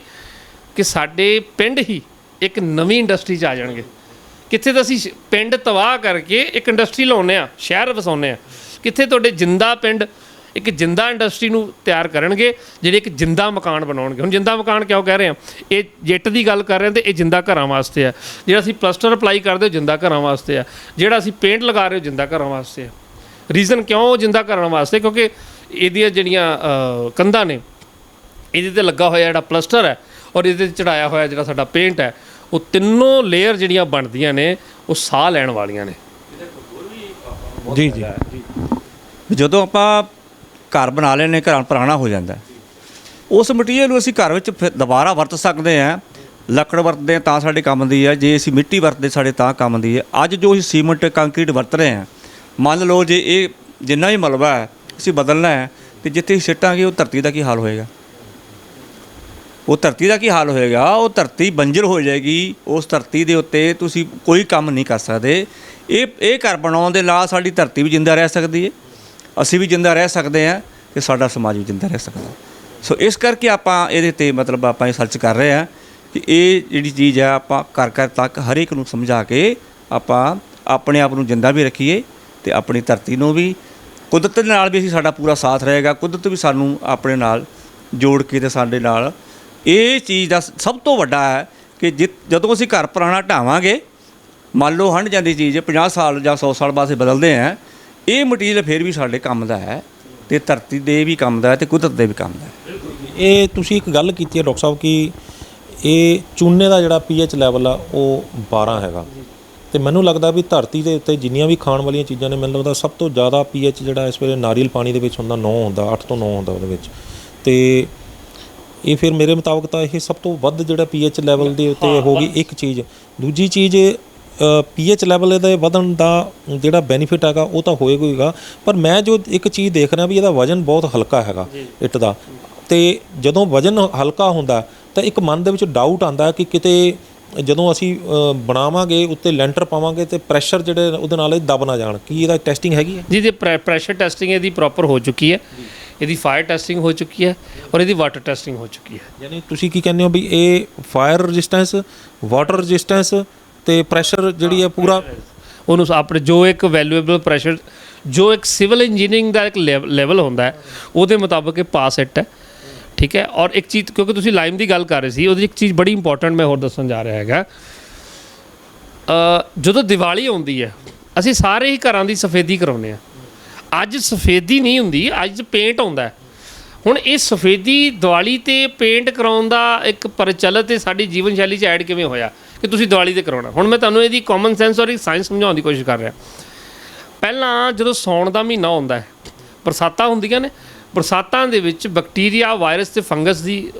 ਕਿ ਸਾਡੇ ਪਿੰਡ ਹੀ ਇੱਕ ਨਵੀਂ ਇੰਡਸਟਰੀ 'ਚ ਆ ਜਾਣਗੇ। ਕਿੱਥੇ ਤਾਂ ਅਸੀਂ ਪਿੰਡ ਤਬਾਹ ਕਰਕੇ ਇੱਕ ਇੰਡਸਟਰੀ ਲਾਉਂਦੇ ਹਾਂ, ਸ਼ਹਿਰ ਵਸਾਉਂਦੇ ਹਾਂ, ਕਿੱਥੇ ਤੁਹਾਡੇ ਜਿੰਦਾ ਪਿੰਡ ਇੱਕ ਜਿੰਦਾ ਇੰਡਸਟਰੀ ਨੂੰ ਤਿਆਰ ਕਰਨਗੇ, ਜਿਹੜੇ ਇੱਕ ਜਿੰਦਾ ਮਕਾਨ ਬਣਾਉਣਗੇ। ਹੁਣ ਜਿੰਦਾ ਮਕਾਨ ਕਿਉਂ ਕਹਿ ਰਹੇ ਹਾਂ? ਇਹ ਜਿੱਟ ਦੀ ਗੱਲ ਕਰ ਰਹੇ ਹਾਂ ਤੇ ਇਹ ਜਿੰਦਾ ਘਰਾਂ ਵਾਸਤੇ ਆ। ਜਿਹੜਾ ਅਸੀਂ ਪਲਸਟਰ ਅਪਲਾਈ ਕਰਦੇ ਹੋ ਜਿੰਦਾ ਘਰਾਂ ਵਾਸਤੇ ਆ, ਜਿਹੜਾ ਅਸੀਂ ਪੇਂਟ ਲਗਾ ਰਹੇ ਹੋ ਜਿੰਦਾ ਘਰਾਂ ਵਾਸਤੇ ਆ। ਰੀਜ਼ਨ ਕਿਉਂ ਜਿੰਦਾ ਘਰਾਂ ਵਾਸਤੇ? ਕਿਉਂਕਿ ਇਹਦੀਆਂ ਜਿਹੜੀਆਂ ਕੰਧਾਂ ਨੇ, ਇਹਦੇ 'ਤੇ ਲੱਗਾ ਹੋਇਆ ਜਿਹੜਾ ਪਲਸਟਰ ਹੈ, ਔਰ ਇਹਦੇ 'ਤੇ ਚੜਾਇਆ ਹੋਇਆ ਜਿਹੜਾ ਸਾਡਾ ਪੇਂਟ ਹੈ, ਉਹ ਤਿੰਨੋਂ ਲੇਅਰ ਜਿਹੜੀਆਂ ਬਣਦੀਆਂ ਨੇ ਉਹ ਸਾਹ ਲੈਣ ਵਾਲੀਆਂ ਨੇ। ਜੀ। ਜਦੋਂ ਆਪਾਂ ਘਰ ਬਣਾ ਲੈਂਦੇ, ਘਰ ਪੁਰਾਣਾ ਹੋ ਜਾਂਦਾ, ਉਸ ਮਟੀਰੀਅਲ ਨੂੰ ਅਸੀਂ ਘਰ ਵਿੱਚ ਫਿਰ ਦੁਬਾਰਾ ਵਰਤ ਸਕਦੇ ਹਾਂ। ਲੱਕੜ ਵਰਤਦੇ ਹਾਂ ਤਾਂ ਸਾਡੇ ਕੰਮ ਦੀ ਹੈ, ਜੇ ਅਸੀਂ ਮਿੱਟੀ ਵਰਤਦੇ ਸਾਡੇ ਤਾਂ ਕੰਮ ਦੀ ਹੈ। ਅੱਜ ਜੋ ਅਸੀਂ ਸੀਮੈਂਟ ਕੰਕਰੀਟ ਵਰਤ ਰਹੇ ਹਾਂ, ਮੰਨ ਲਓ ਜੇ ਇਹ ਜਿੰਨਾ ਵੀ ਮਲਬਾ ਹੈ ਅਸੀਂ ਬਦਲਣਾ ਹੈ, ਤੇ ਜਿੱਥੇ ਸਿੱਟਾਂਗੇ ਉਹ ਧਰਤੀ ਦਾ ਕੀ ਹਾਲ ਹੋਏਗਾ? ਉਹ ਧਰਤੀ ਦਾ ਕੀ ਹਾਲ ਹੋਏਗਾ? ਉਹ ਧਰਤੀ ਬੰਜਰ ਹੋ ਜਾਏਗੀ। ਉਸ ਧਰਤੀ ਦੇ ਉੱਤੇ ਤੁਸੀਂ ਕੋਈ ਕੰਮ ਨਹੀਂ ਕਰ ਸਕਦੇ। ਇਹ ਘਰ ਬਣਾਉਣ ਦੇ ਨਾਲ ਸਾਡੀ ਧਰਤੀ ਵੀ ਜਿੰਦਾ ਰਹਿ ਸਕਦੀ ਹੈ, ਅਸੀਂ ਵੀ ਜਿੰਦਾ ਰਹਿ ਸਕਦੇ ਹਾਂ, ਤੇ ਸਾਡਾ ਸਮਾਜ ਵੀ ਜਿੰਦਾ ਰਹਿ ਸਕਦਾ। ਸੋ ਇਸ ਕਰਕੇ ਆਪਾਂ ਇਹਦੇ 'ਤੇ ਮਤਲਬ ਆਪਾਂ ਇਹ ਸਰਚ ਕਰ ਰਹੇ ਹਾਂ ਕਿ ਇਹ ਜਿਹੜੀ ਚੀਜ਼ ਹੈ ਆਪਾਂ ਘਰ ਤੱਕ ਹਰ ਇੱਕ ਨੂੰ ਸਮਝਾ ਕੇ ਆਪਾਂ ਆਪਣੇ ਆਪ ਨੂੰ ਜਿੰਦਾ ਵੀ ਰੱਖੀਏ, ਤੇ ਆਪਣੀ ਧਰਤੀ ਨੂੰ ਵੀ, ਕੁਦਰਤ ਦੇ ਨਾਲ ਵੀ ਅਸੀਂ ਸਾਡਾ ਪੂਰਾ ਸਾਥ ਰਹੇਗਾ। ਕੁਦਰਤ ਵੀ ਸਾਨੂੰ ਆਪਣੇ ਨਾਲ ਜੋੜ ਕੇ ਤੇ ਸਾਡੇ ਨਾਲ ਇਹ ਚੀਜ਼ ਦਾ ਸਭ ਤੋਂ ਵੱਡਾ ਹੈ ਕਿ ਜਦੋਂ ਅਸੀਂ ਘਰ ਪੁਰਾਣਾ ਢਾਵਾਂਗੇ, ਮੰਨ ਲਓ ਹੰਡ ਜਾਂਦੀ ਚੀਜ਼ 50 ਸਾਲ ਜਾਂ 100 ਸਾਲ ਬਾਅਦ ਅਸੀਂ ਬਦਲਦੇ ਹਾਂ, ਇਹ ਮਟੀਰੀਅਲ ਫਿਰ ਵੀ ਸਾਡੇ ਕੰਮ ਦਾ ਹੈ, ਤੇ ਧਰਤੀ ਦੇ ਵੀ ਕੰਮ ਦਾ ਹੈ, ਤੇ ਕੁਦਰਤ ਦੇ ਵੀ ਕੰਮ ਦਾ ਹੈ। ਇਹ ਤੁਸੀਂ ਇੱਕ ਗੱਲ ਕੀਤੀ ਹੈ ਡਾਕਟਰ ਸਾਹਿਬ ਕਿ ਇਹ ਚੂਨੇ ਦਾ ਜਿਹੜਾ pH ਲੈਵਲ ਆ ਉਹ 12 ਹੈਗਾ, ਤੇ ਮੈਨੂੰ ਲੱਗਦਾ ਵੀ ਧਰਤੀ ਦੇ ਉੱਤੇ ਜਿੰਨੀਆਂ ਵੀ ਖਾਣ ਵਾਲੀਆਂ ਚੀਜ਼ਾਂ ਨੇ, ਮੈਨੂੰ ਲੱਗਦਾ ਸਭ ਤੋਂ ਜ਼ਿਆਦਾ pH ਜਿਹੜਾ ਇਸ ਵੇਲੇ ਨਾਰੀਅਲ ਪਾਣੀ ਦੇ ਵਿੱਚ ਹੁੰਦਾ 9 ਹੁੰਦਾ, 8 ਤੋਂ 9 ਹੁੰਦਾ ਉਹਦੇ ਵਿੱਚ। ਤੇ ਇਹ ਫਿਰ ਮੇਰੇ ਮੁਤਾਬਕ ਤਾਂ ਇਹ ਸਭ ਤੋਂ ਵੱਧ ਜਿਹੜਾ pH ਲੈਵਲ ਦੇ ਉੱਤੇ ਹੋ ਗਈ ਇੱਕ ਚੀਜ਼। ਦੂਜੀ ਚੀਜ਼ pH ਲੈਵਲ ਇਹਦਾ ਵਧਣ ਦਾ ਜਿਹੜਾ ਬੈਨੀਫਿਟ ਹੈਗਾ ਉਹ ਤਾਂ ਹੋਏਗਾ, ਪਰ ਮੈਂ ਜੋ ਇੱਕ ਚੀਜ਼ ਦੇਖ ਰਿਹਾ ਵੀ ਇਹਦਾ ਵਜ਼ਨ ਬਹੁਤ ਹਲਕਾ ਹੈਗਾ ਇੱਟ ਦਾ। ਤੇ ਜਦੋਂ ਵਜ਼ਨ ਹਲਕਾ ਹੁੰਦਾ ਤਾਂ ਇੱਕ ਮਨ ਦੇ ਵਿੱਚ ਡਾਊਟ ਆਉਂਦਾ ਕਿ ਕਿਤੇ ਜਦੋਂ ਅਸੀਂ ਬਣਾਵਾਂਗੇ ਉੱਤੇ ਲੈਂਟਰ ਪਾਵਾਂਗੇ ਤੇ ਪ੍ਰੈਸ਼ਰ ਜਿਹੜੇ ਉਹਦੇ ਨਾਲ ਇਹ ਦਬ ਨਾ ਜਾਣ। ਕੀ ਇਹਦਾ ਟੈਸਟਿੰਗ ਹੈਗੀ ਹੈ? ਜੀ, ਪ੍ਰੈਸ਼ਰ ਟੈਸਟਿੰਗ ਇਹਦੀ ਪ੍ਰੋਪਰ ਹੋ ਚੁੱਕੀ ਹੈ। ਇਹਦੀ ਫਾਇਰ ਟੈਸਟਿੰਗ ਹੋ ਚੁੱਕੀ ਹੈ ਔਰ ਇਹਦੀ ਵਾਟਰ ਟੈਸਟਿੰਗ ਹੋ ਚੁੱਕੀ ਹੈ। ਯਾਨੀ ਤੁਸੀਂ ਕੀ ਕਹਿੰਦੇ ਹੋ ਵੀ ਇਹ ਫਾਇਰ ਰੈਜ਼ਿਸਟੈਂਸ, ਵਾਟਰ ਰੈਜ਼ਿਸਟੈਂਸ ਤੇ ਪ੍ਰੈਸ਼ਰ ਜਿਹੜੀ ਹੈ ਪੂਰਾ ਉਹਨੂੰ ਆਪਣੇ ਜੋ ਇੱਕ ਵੈਲਿਊਏਬਲ ਪ੍ਰੈਸ਼ਰ, ਜੋ ਇੱਕ ਸਿਵਲ ਇੰਜੀਨੀਅਰਿੰਗ ਦਾ ਇੱਕ ਲੈਵਲ ਹੁੰਦਾ ਹੈ, ਉਹਦੇ ਮੁਤਾਬਕ ਇਹ ਪਾਸ ਇਟ ਹੈ। ਠੀਕ ਹੈ। ਔਰ ਇੱਕ ਚੀਜ਼, ਕਿਉਂਕਿ ਤੁਸੀਂ ਲਾਈਮ ਦੀ ਗੱਲ ਕਰ ਰਹੇ ਸੀ, ਉਹਦੀ ਇੱਕ ਚੀਜ਼ ਬੜੀ ਇੰਪੋਰਟੈਂਟ ਮੈਂ ਹੋਰ ਦੱਸਣ ਜਾ ਰਿਹਾ ਹੈਗਾ। ਜਦੋਂ ਦੀਵਾਲੀ ਆਉਂਦੀ ਹੈ, ਅਸੀਂ ਸਾਰੇ ਹੀ ਘਰਾਂ ਦੀ ਸਫੇਦੀ ਕਰਾਉਂਦੇ ਹਾਂ। ਅੱਜ ਸਫੇਦੀ ਨਹੀਂ ਹੁੰਦੀ, ਅੱਜ ਪੇਂਟ ਆਉਂਦਾ ਹੈ। ਹੁਣ ਇਹ ਸਫੇਦੀ ਦੀਵਾਲੀ ਤੇ ਪੇਂਟ ਕਰਾਉਣ ਦਾ ਇੱਕ ਪ੍ਰਚਲਿਤ ਇਹ ਸਾਡੀ ਜੀਵਨ ਸ਼ੈਲੀ 'ਚ ਐਡ ਕਿਵੇਂ ਹੋਇਆ ਕਿ ਤੁਸੀਂ ਦੀਵਾਲੀ ਤੇ ਕਰਾਉਣਾ। ਹੁਣ ਮੈਂ ਤੁਹਾਨੂੰ ਇਹਦੀ ਕਾਮਨ ਸੈਂਸ ਔਰ ਇੱਕ ਸਾਇੰਸ ਸਮਝਾਉਣ ਦੀ ਕੋਸ਼ਿਸ਼ ਕਰ ਰਿਹਾ। ਪਹਿਲਾਂ ਜਦੋਂ ਸਾਉਣ ਦਾ ਮਹੀਨਾ ਆਉਂਦਾ ਹੈ, ਬਰਸਾਤਾਂ ਹੁੰਦੀਆਂ ਨੇ, ਬਰਸਾਤਾਂ ਦੇ ਵਿੱਚ ਬੈਕਟੀਰੀਆ, ਵਾਇਰਸ ਤੇ ਫੰਗਸ ਦੀ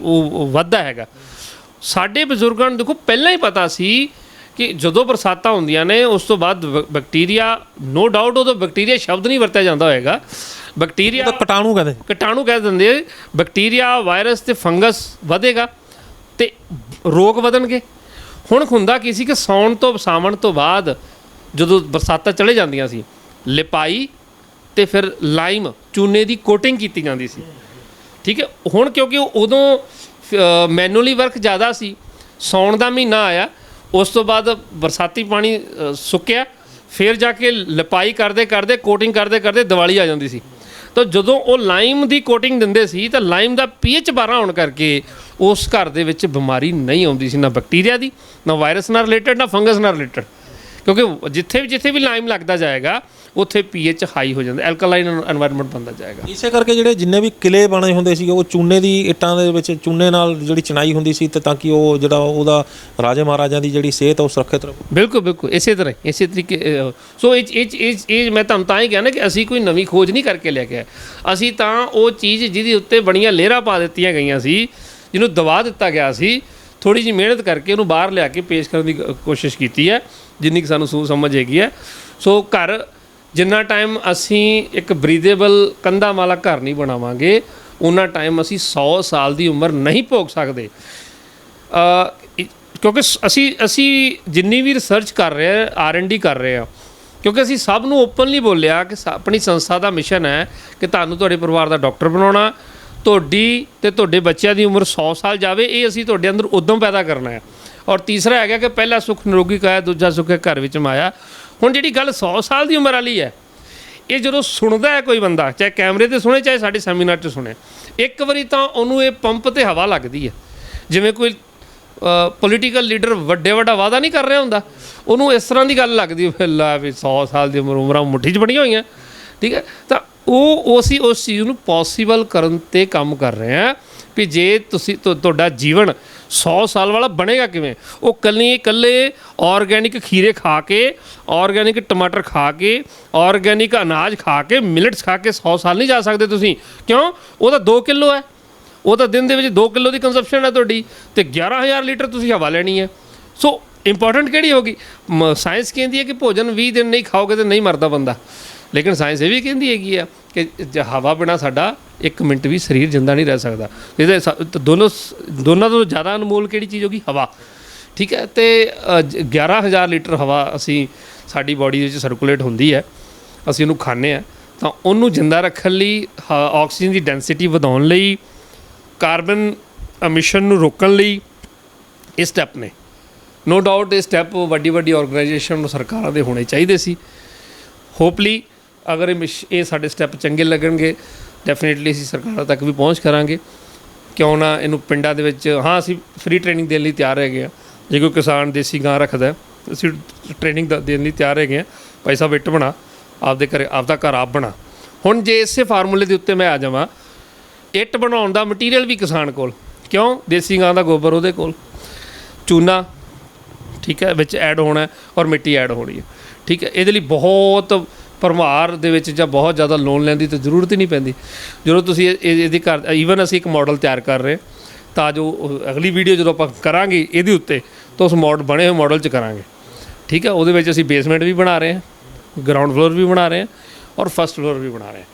ਉਹ ਵੱਧਦਾ ਹੈਗਾ। ਸਾਡੇ ਬਜ਼ੁਰਗਾਂ ਨੂੰ ਦੇਖੋ ਪਹਿਲਾਂ ਹੀ ਪਤਾ ਸੀ ਕਿ ਜਦੋਂ ਬਰਸਾਤਾਂ ਹੁੰਦੀਆਂ ਨੇ ਉਸ ਤੋਂ ਬਾਅਦ ਬੈਕਟੀਰੀਆ, ਨੋ ਡਾਊਟ ਉਦੋਂ ਬੈਕਟੀਰੀਆ ਸ਼ਬਦ ਨਹੀਂ ਵਰਤਿਆ ਜਾਂਦਾ ਹੋਏਗਾ, ਬੈਕਟੀਰੀਆ ਕੀਟਾਣੂ ਕਹਿ ਦਿੰਦੇ, ਬੈਕਟੀਰੀਆ, ਵਾਇਰਸ ਤੇ ਫੰਗਸ ਵਧੇਗਾ ਤੇ ਰੋਗ ਵਧਣਗੇ। ਹੁਣ ਹੁੰਦਾ ਕੀ ਸੀ ਕਿ ਸਾਉਣ ਤੋਂ ਸਾਵਣ ਤੋਂ ਬਾਅਦ ਜਦੋਂ ਬਰਸਾਤਾਂ ਚਲੇ ਜਾਂਦੀਆਂ ਸੀ, ਲਿਪਾਈ ਤੇ ਫਿਰ ਲਾਈਮ, ਚੂਨੇ ਦੀ ਕੋਟਿੰਗ ਕੀਤੀ ਜਾਂਦੀ ਸੀ। ਠੀਕ ਹੈ। ਹੁਣ ਕਿਉਂਕਿ ਉਦੋਂ ਮੈਨੂਅਲੀ ਵਰਕ ਜ਼ਿਆਦਾ ਸੀ, ਸਾਉਣ ਦਾ ਮਹੀਨਾ ਆਇਆ, ਉਸ ਤੋਂ ਬਾਅਦ ਬਰਸਾਤੀ ਪਾਣੀ ਸੁੱਕਿਆ, ਫਿਰ ਜਾ ਕੇ ਲਿਪਾਈ ਕਰਦੇ ਕਰਦੇ, ਕੋਟਿੰਗ ਕਰਦੇ ਕਰਦੇ ਦੀਵਾਲੀ ਆ ਜਾਂਦੀ ਸੀ। ਤਾਂ ਜਦੋਂ ਉਹ ਲਾਈਮ ਦੀ ਕੋਟਿੰਗ ਦਿੰਦੇ ਸੀ ਤਾਂ ਲਾਈਮ ਦਾ pH 12 ਹੋਣ ਕਰਕੇ ਉਸ ਘਰ ਦੇ ਵਿੱਚ ਬਿਮਾਰੀ ਨਹੀਂ ਆਉਂਦੀ ਸੀ, ਨਾ ਬੈਕਟੀਰੀਆ ਦੀ, ਨਾ ਵਾਇਰਸ ਨਾਲ ਰਿਲੇਟਡ, ਨਾ ਫੰਗਸ ਨਾਲ ਰਿਲੇਟਡ, ਕਿਉਂਕਿ ਜਿੱਥੇ ਵੀ ਲਾਈਮ ਲੱਗਦਾ ਜਾਏਗਾ ਉੱਥੇ pH ਹਾਈ ਹੋ ਜਾਂਦਾ, ਐਲਕਲਾਈਨ এনवायरमेंट ਬਣਦਾ ਜਾਏਗਾ। ਇਸੇ ਕਰਕੇ ਜਿਹੜੇ ਜਿੰਨੇ ਵੀ ਕਿਲੇ ਬਣੇ ਹੁੰਦੇ ਸੀ ਉਹ ਚੂਨੇ ਦੀ ਇੱਟਾਂ ਦੇ ਵਿੱਚ ਚੂਨੇ ਨਾਲ ਜਿਹੜੀ ਚਿਣਾਈ ਹੁੰਦੀ ਸੀ, ਤੇ ਤਾਂ ਕਿ ਉਹ ਜਿਹੜਾ ਉਹਦਾ ਰਾਜੇ ਮਹਾਰਾਜਿਆਂ ਦੀ ਜਿਹੜੀ ਸਿਹਤ ਉਹ ਸੁਰੱਖਿਅਤ ਰਹੇ। ਬਿਲਕੁਲ ਬਿਲਕੁਲ ਇਸੇ ਤਰ੍ਹਾਂ, ਇਸੇ ਤਰੀਕੇ। ਸੋ ਇਹ ਮੈਂ ਤੁਹਾਨੂੰ ਤਾਂ ਹੀ ਕਹਿਣਾ ਕਿ ਅਸੀਂ ਕੋਈ ਨਵੀਂ ਖੋਜ ਨਹੀਂ ਕਰਕੇ ਲੈ ਕੇ ਆਏ, ਅਸੀਂ ਤਾਂ ਉਹ ਚੀਜ਼ ਜਿਹਦੇ ਉੱਤੇ ਬੜੀਆਂ ਲੇਅਰਾਂ ਪਾ ਦਿੱਤੀਆਂ ਗਈਆਂ ਸੀ, ਜਿਹਨੂੰ ਦਬਾ ਦਿੱਤਾ ਗਿਆ ਸੀ, ਥੋੜ੍ਹੀ ਜਿਹੀ ਮਿਹਨਤ ਕਰਕੇ ਉਹਨੂੰ ਬਾਹਰ ਲਿਆ ਕੇ ਪੇਸ਼ ਕਰਨ ਦੀ ਕੋਸ਼ਿਸ਼ ਕੀਤੀ ਹੈ, ਜਿੰਨੀ ਕਿ ਸਾਨੂੰ ਸਮਝ ਹੈਗੀ ਹੈ। ਸੋ ਘਰ ਜਿੰਨਾ ਟਾਈਮ ਅਸੀਂ ਇੱਕ ਬਰੀਦੇਬਲ ਕੰਧਾਂ ਵਾਲਾ ਘਰ ਨਹੀਂ ਬਣਾਵਾਂਗੇ, ਉਹਨਾਂ ਟਾਈਮ ਅਸੀਂ 100 ਸਾਲ ਦੀ ਉਮਰ ਨਹੀਂ ਭੋਗ ਸਕਦੇ। ਕਿਉਂਕਿ ਅਸੀਂ ਜਿੰਨੀ ਵੀ ਰਿਸਰਚ ਕਰ ਰਹੇ ਹਾਂ, R&D ਕਰ ਰਹੇ ਹਾਂ, ਕਿਉਂਕਿ ਅਸੀਂ ਸਭ ਨੂੰ ਓਪਨਲੀ ਬੋਲਿਆ ਕਿ ਆਪਣੀ ਸੰਸਥਾ ਦਾ ਮਿਸ਼ਨ ਹੈ ਕਿ ਤੁਹਾਨੂੰ ਤੁਹਾਡੇ ਪਰਿਵਾਰ ਦਾ ਡਾਕਟਰ ਬਣਾਉਣਾ, ਤੁਹਾਡੀ ਤੇ ਤੁਹਾਡੇ ਬੱਚਿਆਂ ਦੀ ਉਮਰ 100 ਸਾਲ ਜਾਵੇ, ਇਹ ਅਸੀਂ ਤੁਹਾਡੇ ਅੰਦਰ ਉਦਮ ਪੈਦਾ ਕਰਨਾ ਹੈ। ਔਰ ਤੀਸਰਾ ਹੈਗਾ ਕਿ ਪਹਿਲਾ ਸੁੱਖ ਨਿਰੋਗੀ ਕਾਇਆ, ਦੂਜਾ ਸੁੱਖ ਹੈ ਘਰ ਵਿੱਚ ਮਾਇਆ। ਹੁਣ ਜਿਹੜੀ ਗੱਲ 100 ਸਾਲ ਦੀ ਉਮਰ ਵਾਲੀ ਹੈ, ਇਹ ਜਦੋਂ ਸੁਣਦਾ ਹੈ ਕੋਈ ਬੰਦਾ, ਚਾਹੇ ਕੈਮਰੇ 'ਤੇ ਸੁਣੇ ਚਾਹੇ ਸਾਡੇ ਸੈਮੀਨਾਰ 'ਚ ਸੁਣੇ, ਇੱਕ ਵਾਰੀ ਤਾਂ ਉਹਨੂੰ ਇਹ ਪੰਪ 'ਤੇ ਹਵਾ ਲੱਗਦੀ ਹੈ। ਜਿਵੇਂ ਕੋਈ ਪੋਲੀਟੀਕਲ ਲੀਡਰ ਵੱਡਾ ਵਾਅਦਾ ਨਹੀਂ ਕਰ ਰਿਹਾ ਹੁੰਦਾ, ਉਹਨੂੰ ਇਸ ਤਰ੍ਹਾਂ ਦੀ ਗੱਲ ਲੱਗਦੀ ਹੈ, ਲੈ ਵੀ 100 ਸਾਲ ਦੀ ਉਮਰਾਂ ਮੁੱਠੀ 'ਚ ਬਣੀਆਂ ਹੋਈਆਂ। ਠੀਕ ਹੈ। ਤਾਂ ਅਸੀਂ ਉਸ ਚੀਜ਼ ਨੂੰ ਪੋਸੀਬਲ ਕਰਨ 'ਤੇ ਕੰਮ ਕਰ ਰਹੇ ਹਾਂ ਵੀ ਜੇ ਤੁਸੀਂ ਤੁਹਾਡਾ ਜੀਵਨ 100 ਸਾਲ ਵਾਲਾ ਬਣੇਗਾ ਕਿਵੇਂ। ਉਹ ਇਕੱਲੇ ਆਰਗੈਨਿਕ ਖੀਰੇ ਖਾ ਕੇ, ਆਰਗੈਨਿਕ ਟਮਾਟਰ ਖਾ ਕੇ, ਆਰਗੈਨਿਕ ਅਨਾਜ ਖਾ ਕੇ, ਮਿਲਟਸ ਖਾ ਕੇ 100 ਸਾਲ ਨਹੀਂ ਜਾ ਸਕਦੇ ਤੁਸੀਂ। ਕਿਉਂ? ਉਹ ਤਾਂ 2 ਕਿਲੋ ਹੈ, ਉਹ ਤਾਂ ਦਿਨ ਦੇ ਵਿੱਚ 2 ਕਿਲੋ ਦੀ ਕੰਜ਼ੰਪਸ਼ਨ ਹੈ ਤੁਹਾਡੀ, ਅਤੇ 11,000 ਲੀਟਰ ਤੁਸੀਂ ਹਵਾ ਲੈਣੀ ਹੈ। ਸੋ ਇੰਪੋਰਟੈਂਟ ਕਿਹੜੀ ਹੋਗੀ? ਸਾਇੰਸ ਕਹਿੰਦੀ ਹੈ ਕਿ ਭੋਜਨ 20 ਦਿਨ ਨਹੀਂ ਖਾਓਗੇ ਤਾਂ ਨਹੀਂ ਮਰਦਾ ਬੰਦਾ, ਲੇਕਿਨ ਸਾਇੰਸ ਇਹ ਵੀ ਕਹਿੰਦੀ ਹੈਗੀ ਆ ਕਿ ਹਵਾ ਬਿਨਾਂ ਸਾਡਾ 1 ਮਿੰਟ ਵੀ ਸਰੀਰ ਜਿੰਦਾ ਨਹੀਂ ਰਹਿ ਸਕਦਾ। ਇਹਦੇ ਦੋਨਾਂ ਤੋਂ ਜ਼ਿਆਦਾ ਅਨਮੋਲ ਕਿਹੜੀ ਚੀਜ਼ ਹੋਗੀ? ਹਵਾ। ਠੀਕ ਹੈ। ਅਤੇ 11,000 ਲੀਟਰ ਹਵਾ ਅਸੀਂ ਸਾਡੀ ਬਾਡੀ ਵਿੱਚ ਸਰਕੂਲੇਟ ਹੁੰਦੀ ਹੈ, ਅਸੀਂ ਉਹਨੂੰ ਖਾਂਦੇ ਹਾਂ, ਤਾਂ ਉਹਨੂੰ ਜਿੰਦਾ ਰੱਖਣ ਲਈ, ਆਕਸੀਜਨ ਦੀ ਡੈਂਸਿਟੀ ਵਧਾਉਣ ਲਈ, ਕਾਰਬਨ ਐਮਿਸ਼ਨ ਨੂੰ ਰੋਕਣ ਲਈ ਇਹ ਸਟੈਪ ਨੇ। ਨੋ ਡਾਊਟ ਇਹ ਸਟੈਪ ਵੱਡੀ ਆਰਗੇਨਾਈਜੇਸ਼ਨ ਨੂੰ, ਸਰਕਾਰਾਂ ਦੇ ਹੋਣੇ ਚਾਹੀਦੇ ਸੀ। ਹੋਪਲੀ ਅਗਰ ਇਹ ਸਾਡੇ ਸਟੈਪ ਚੰਗੇ ਲੱਗਣਗੇ, ਡੈਫੀਨੇਟਲੀ ਅਸੀਂ ਸਰਕਾਰਾਂ ਤੱਕ ਵੀ ਪਹੁੰਚ ਕਰਾਂਗੇ। ਕਿਉਂ ਨਾ ਇਹਨੂੰ ਪਿੰਡਾਂ ਦੇ ਵਿੱਚ, ਹਾਂ ਅਸੀਂ ਫ੍ਰੀ ਟ੍ਰੇਨਿੰਗ ਦੇਣ ਲਈ ਤਿਆਰ ਹੈਗੇ ਹਾਂ। ਜੇ ਕੋਈ ਕਿਸਾਨ ਦੇਸੀ ਗਾਂ ਰੱਖਦਾ, ਅਸੀਂ ਟ੍ਰੇਨਿੰਗ ਦੇਣ ਲਈ ਤਿਆਰ ਹੈਗੇ ਹਾਂ। ਭਾਈ ਸਾਹਿਬ ਇੱਟ ਬਣਾ, ਆਪਦਾ ਘਰ ਆਪ ਬਣਾ। ਹੁਣ ਜੇ ਇਸੇ ਫਾਰਮੂਲੇ ਦੇ ਉੱਤੇ ਮੈਂ ਆ ਜਾਵਾਂ, ਇੱਟ ਬਣਾਉਣ ਦਾ ਮਟੀਰੀਅਲ ਵੀ ਕਿਸਾਨ ਕੋਲ, ਕਿਉਂ? ਦੇਸੀ ਗਾਂ ਦਾ ਗੋਬਰ ਉਹਦੇ ਕੋਲ, ਚੂਨਾ, ਠੀਕ ਹੈ, ਵਿੱਚ ਐਡ ਹੋਣਾ ਔਰ ਮਿੱਟੀ ਐਡ ਹੋਣੀ ਹੈ। ਠੀਕ ਹੈ। ਇਹਦੇ ਲਈ ਬਹੁਤ ਭਰਮਾਰ ਦੇ ਵਿੱਚ ਜਾਂ ਬਹੁਤ ਜ਼ਿਆਦਾ ਲੋਨ ਲੈਣ ਦੀ ਤਾਂ ਜ਼ਰੂਰਤ ਹੀ ਨਹੀਂ ਪੈਂਦੀ। ਜਦੋਂ ਤੁਸੀਂ ਇਹਦੀ ਘਰ, ਈਵਨ ਅਸੀਂ ਇੱਕ ਮਾਡਲ ਤਿਆਰ ਕਰ ਰਹੇ ਤਾਂ ਜੋ ਅਗਲੀ ਵੀਡੀਓ ਜਦੋਂ ਆਪਾਂ ਕਰਾਂਗੇ ਇਹਦੇ ਉੱਤੇ, ਤਾਂ ਉਸ ਬਣੇ ਹੋਏ ਮਾਡਲ 'ਚ ਕਰਾਂਗੇ। ਠੀਕ ਹੈ। ਉਹਦੇ ਵਿੱਚ ਅਸੀਂ ਬੇਸਮੈਂਟ ਵੀ ਬਣਾ ਰਹੇ ਹਾਂ, ਗਰਾਊਂਡ ਫਲੋਰ ਵੀ ਬਣਾ ਰਹੇ ਹਾਂ ਔਰ ਫਸਟ ਫਲੋਰ ਵੀ ਬਣਾ ਰਹੇ ਹਾਂ,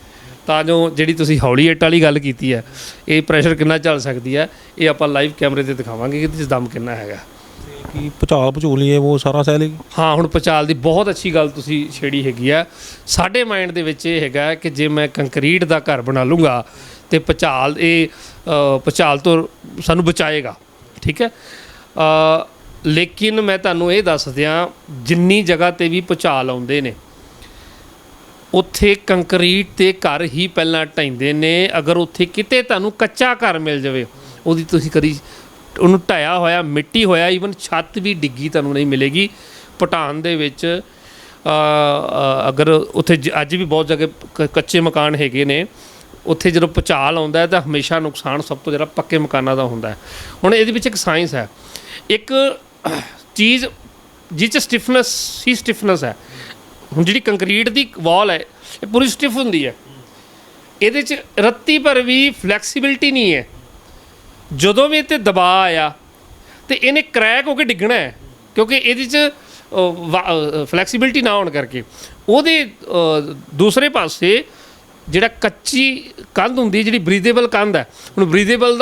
ਤਾਂ ਜੋ ਜਿਹੜੀ ਤੁਸੀਂ ਹੌਲੀ ਇੱਟ ਵਾਲੀ ਗੱਲ ਕੀਤੀ ਹੈ, ਇਹ ਪ੍ਰੈਸ਼ਰ ਕਿੰਨਾ ਝੱਲ ਸਕਦੀ ਹੈ, ਇਹ ਆਪਾਂ ਲਾਈਵ ਕੈਮਰੇ 'ਤੇ ਦਿਖਾਵਾਂਗੇ ਕਿ ਇਹਦੇ 'ਚ ਦਮ ਕਿੰਨਾ ਹੈਗਾ। ਕਿ ਭੁਚਾਲ ਭਚੂਲ ਇਹ ਉਹ ਸਾਰਾ ਸਹਿ ਲੇਗੀ। ਹਾਂ, ਹੁਣ ਭੁਚਾਲ ਦੀ ਬਹੁਤ ਅੱਛੀ ਗੱਲ ਤੁਸੀਂ ਛੇੜੀ ਹੈਗੀ ਆ। ਸਾਡੇ ਮਾਈਂਡ ਦੇ ਵਿੱਚ ਇਹ ਹੈਗਾ ਕਿ ਜੇ ਮੈਂ ਕੰਕਰੀਟ ਦਾ ਘਰ ਬਣਾ ਲੂੰਗਾ ਤੇ ਭੁਚਾਲ ਤੋਂ ਸਾਨੂੰ ਬਚਾਏਗਾ, ਠੀਕ ਹੈ। ਲੇਕਿਨ ਮੈਂ ਤੁਹਾਨੂੰ ਇਹ ਦੱਸ ਦਿਆਂ, ਜਿੰਨੀ ਜਗ੍ਹਾ ਤੇ ਵੀ ਭੁਚਾਲ ਆਉਂਦੇ ਨੇ ਉੱਥੇ ਕੰਕਰੀਟ ਤੇ ਘਰ ਹੀ ਪਹਿਲਾਂ ਢਹਿੰਦੇ ਨੇ। ਅਗਰ ਉੱਥੇ ਕਿਤੇ ਤੁਹਾਨੂੰ ਕੱਚਾ ਘਰ ਮਿਲ ਜਾਵੇ, ਉਹਦੀ ਤੁਸੀਂ ਕਦੀ ਉਹਨੂੰ ਢਾਇਆ ਹੋਇਆ ਮਿੱਟੀ ਹੋਇਆ ਈਵਨ ਛੱਤ ਵੀ ਡਿੱਗੀ ਤੁਹਾਨੂੰ ਨਹੀਂ ਮਿਲੇਗੀ। ਭੂਟਾਨ ਦੇ ਵਿੱਚ ਅਗਰ ਉੱਥੇ ਅੱਜ ਵੀ ਬਹੁਤ ਜਗ੍ਹਾ ਕੱਚੇ ਮਕਾਨ ਹੈਗੇ ਨੇ, ਉੱਥੇ ਜਦੋਂ ਭੂਚਾਲ ਆਉਂਦਾ ਹੈ ਤਾਂ ਹਮੇਸ਼ਾ ਨੁਕਸਾਨ ਸਭ ਤੋਂ ਜ਼ਿਆਦਾ ਪੱਕੇ ਮਕਾਨਾਂ ਦਾ ਹੁੰਦਾ ਹੈ। ਹੁਣ ਇਹਦੇ ਵਿੱਚ ਇੱਕ ਸਾਇੰਸ ਹੈ, ਇੱਕ ਚੀਜ਼ ਜਿਹ 'ਚ ਸਟਿਫਨੈਸ ਹੈ। ਹੁਣ ਜਿਹੜੀ ਕੰਕਰੀਟ ਦੀ ਵਾਲ ਹੈ ਇਹ ਪੂਰੀ ਸਟਿਫ ਹੁੰਦੀ ਹੈ, ਇਹਦੇ 'ਚ ਰੱਤੀ ਪਰ ਵੀ ਫਲੈਕਸੀਬਿਲਿਟੀ ਨਹੀਂ ਹੈ। ਜਦੋਂ ਵੀ ਇਹ 'ਤੇ ਦਬਾਅ ਆਇਆ ਤੇ ਇਹਨੇ ਕਰੈਕ ਹੋ ਕੇ ਡਿੱਗਣਾ ਹੈ, ਕਿਉਂਕਿ ਇਹਦੇ 'ਚ ਫਲੈਕਸੀਬਿਲਿਟੀ ਨਾ ਹੋਣ ਕਰਕੇ। ਉਹਦੇ ਦੂਸਰੇ ਪਾਸੇ ਜਿਹੜਾ ਕੱਚੀ ਕੰਧ ਹੁੰਦੀ, ਜਿਹੜੀ ਬਰੀਦੇਬਲ ਕੰਧ ਹੈ, ਹੁਣ ਬਰੀਦੇਬਲ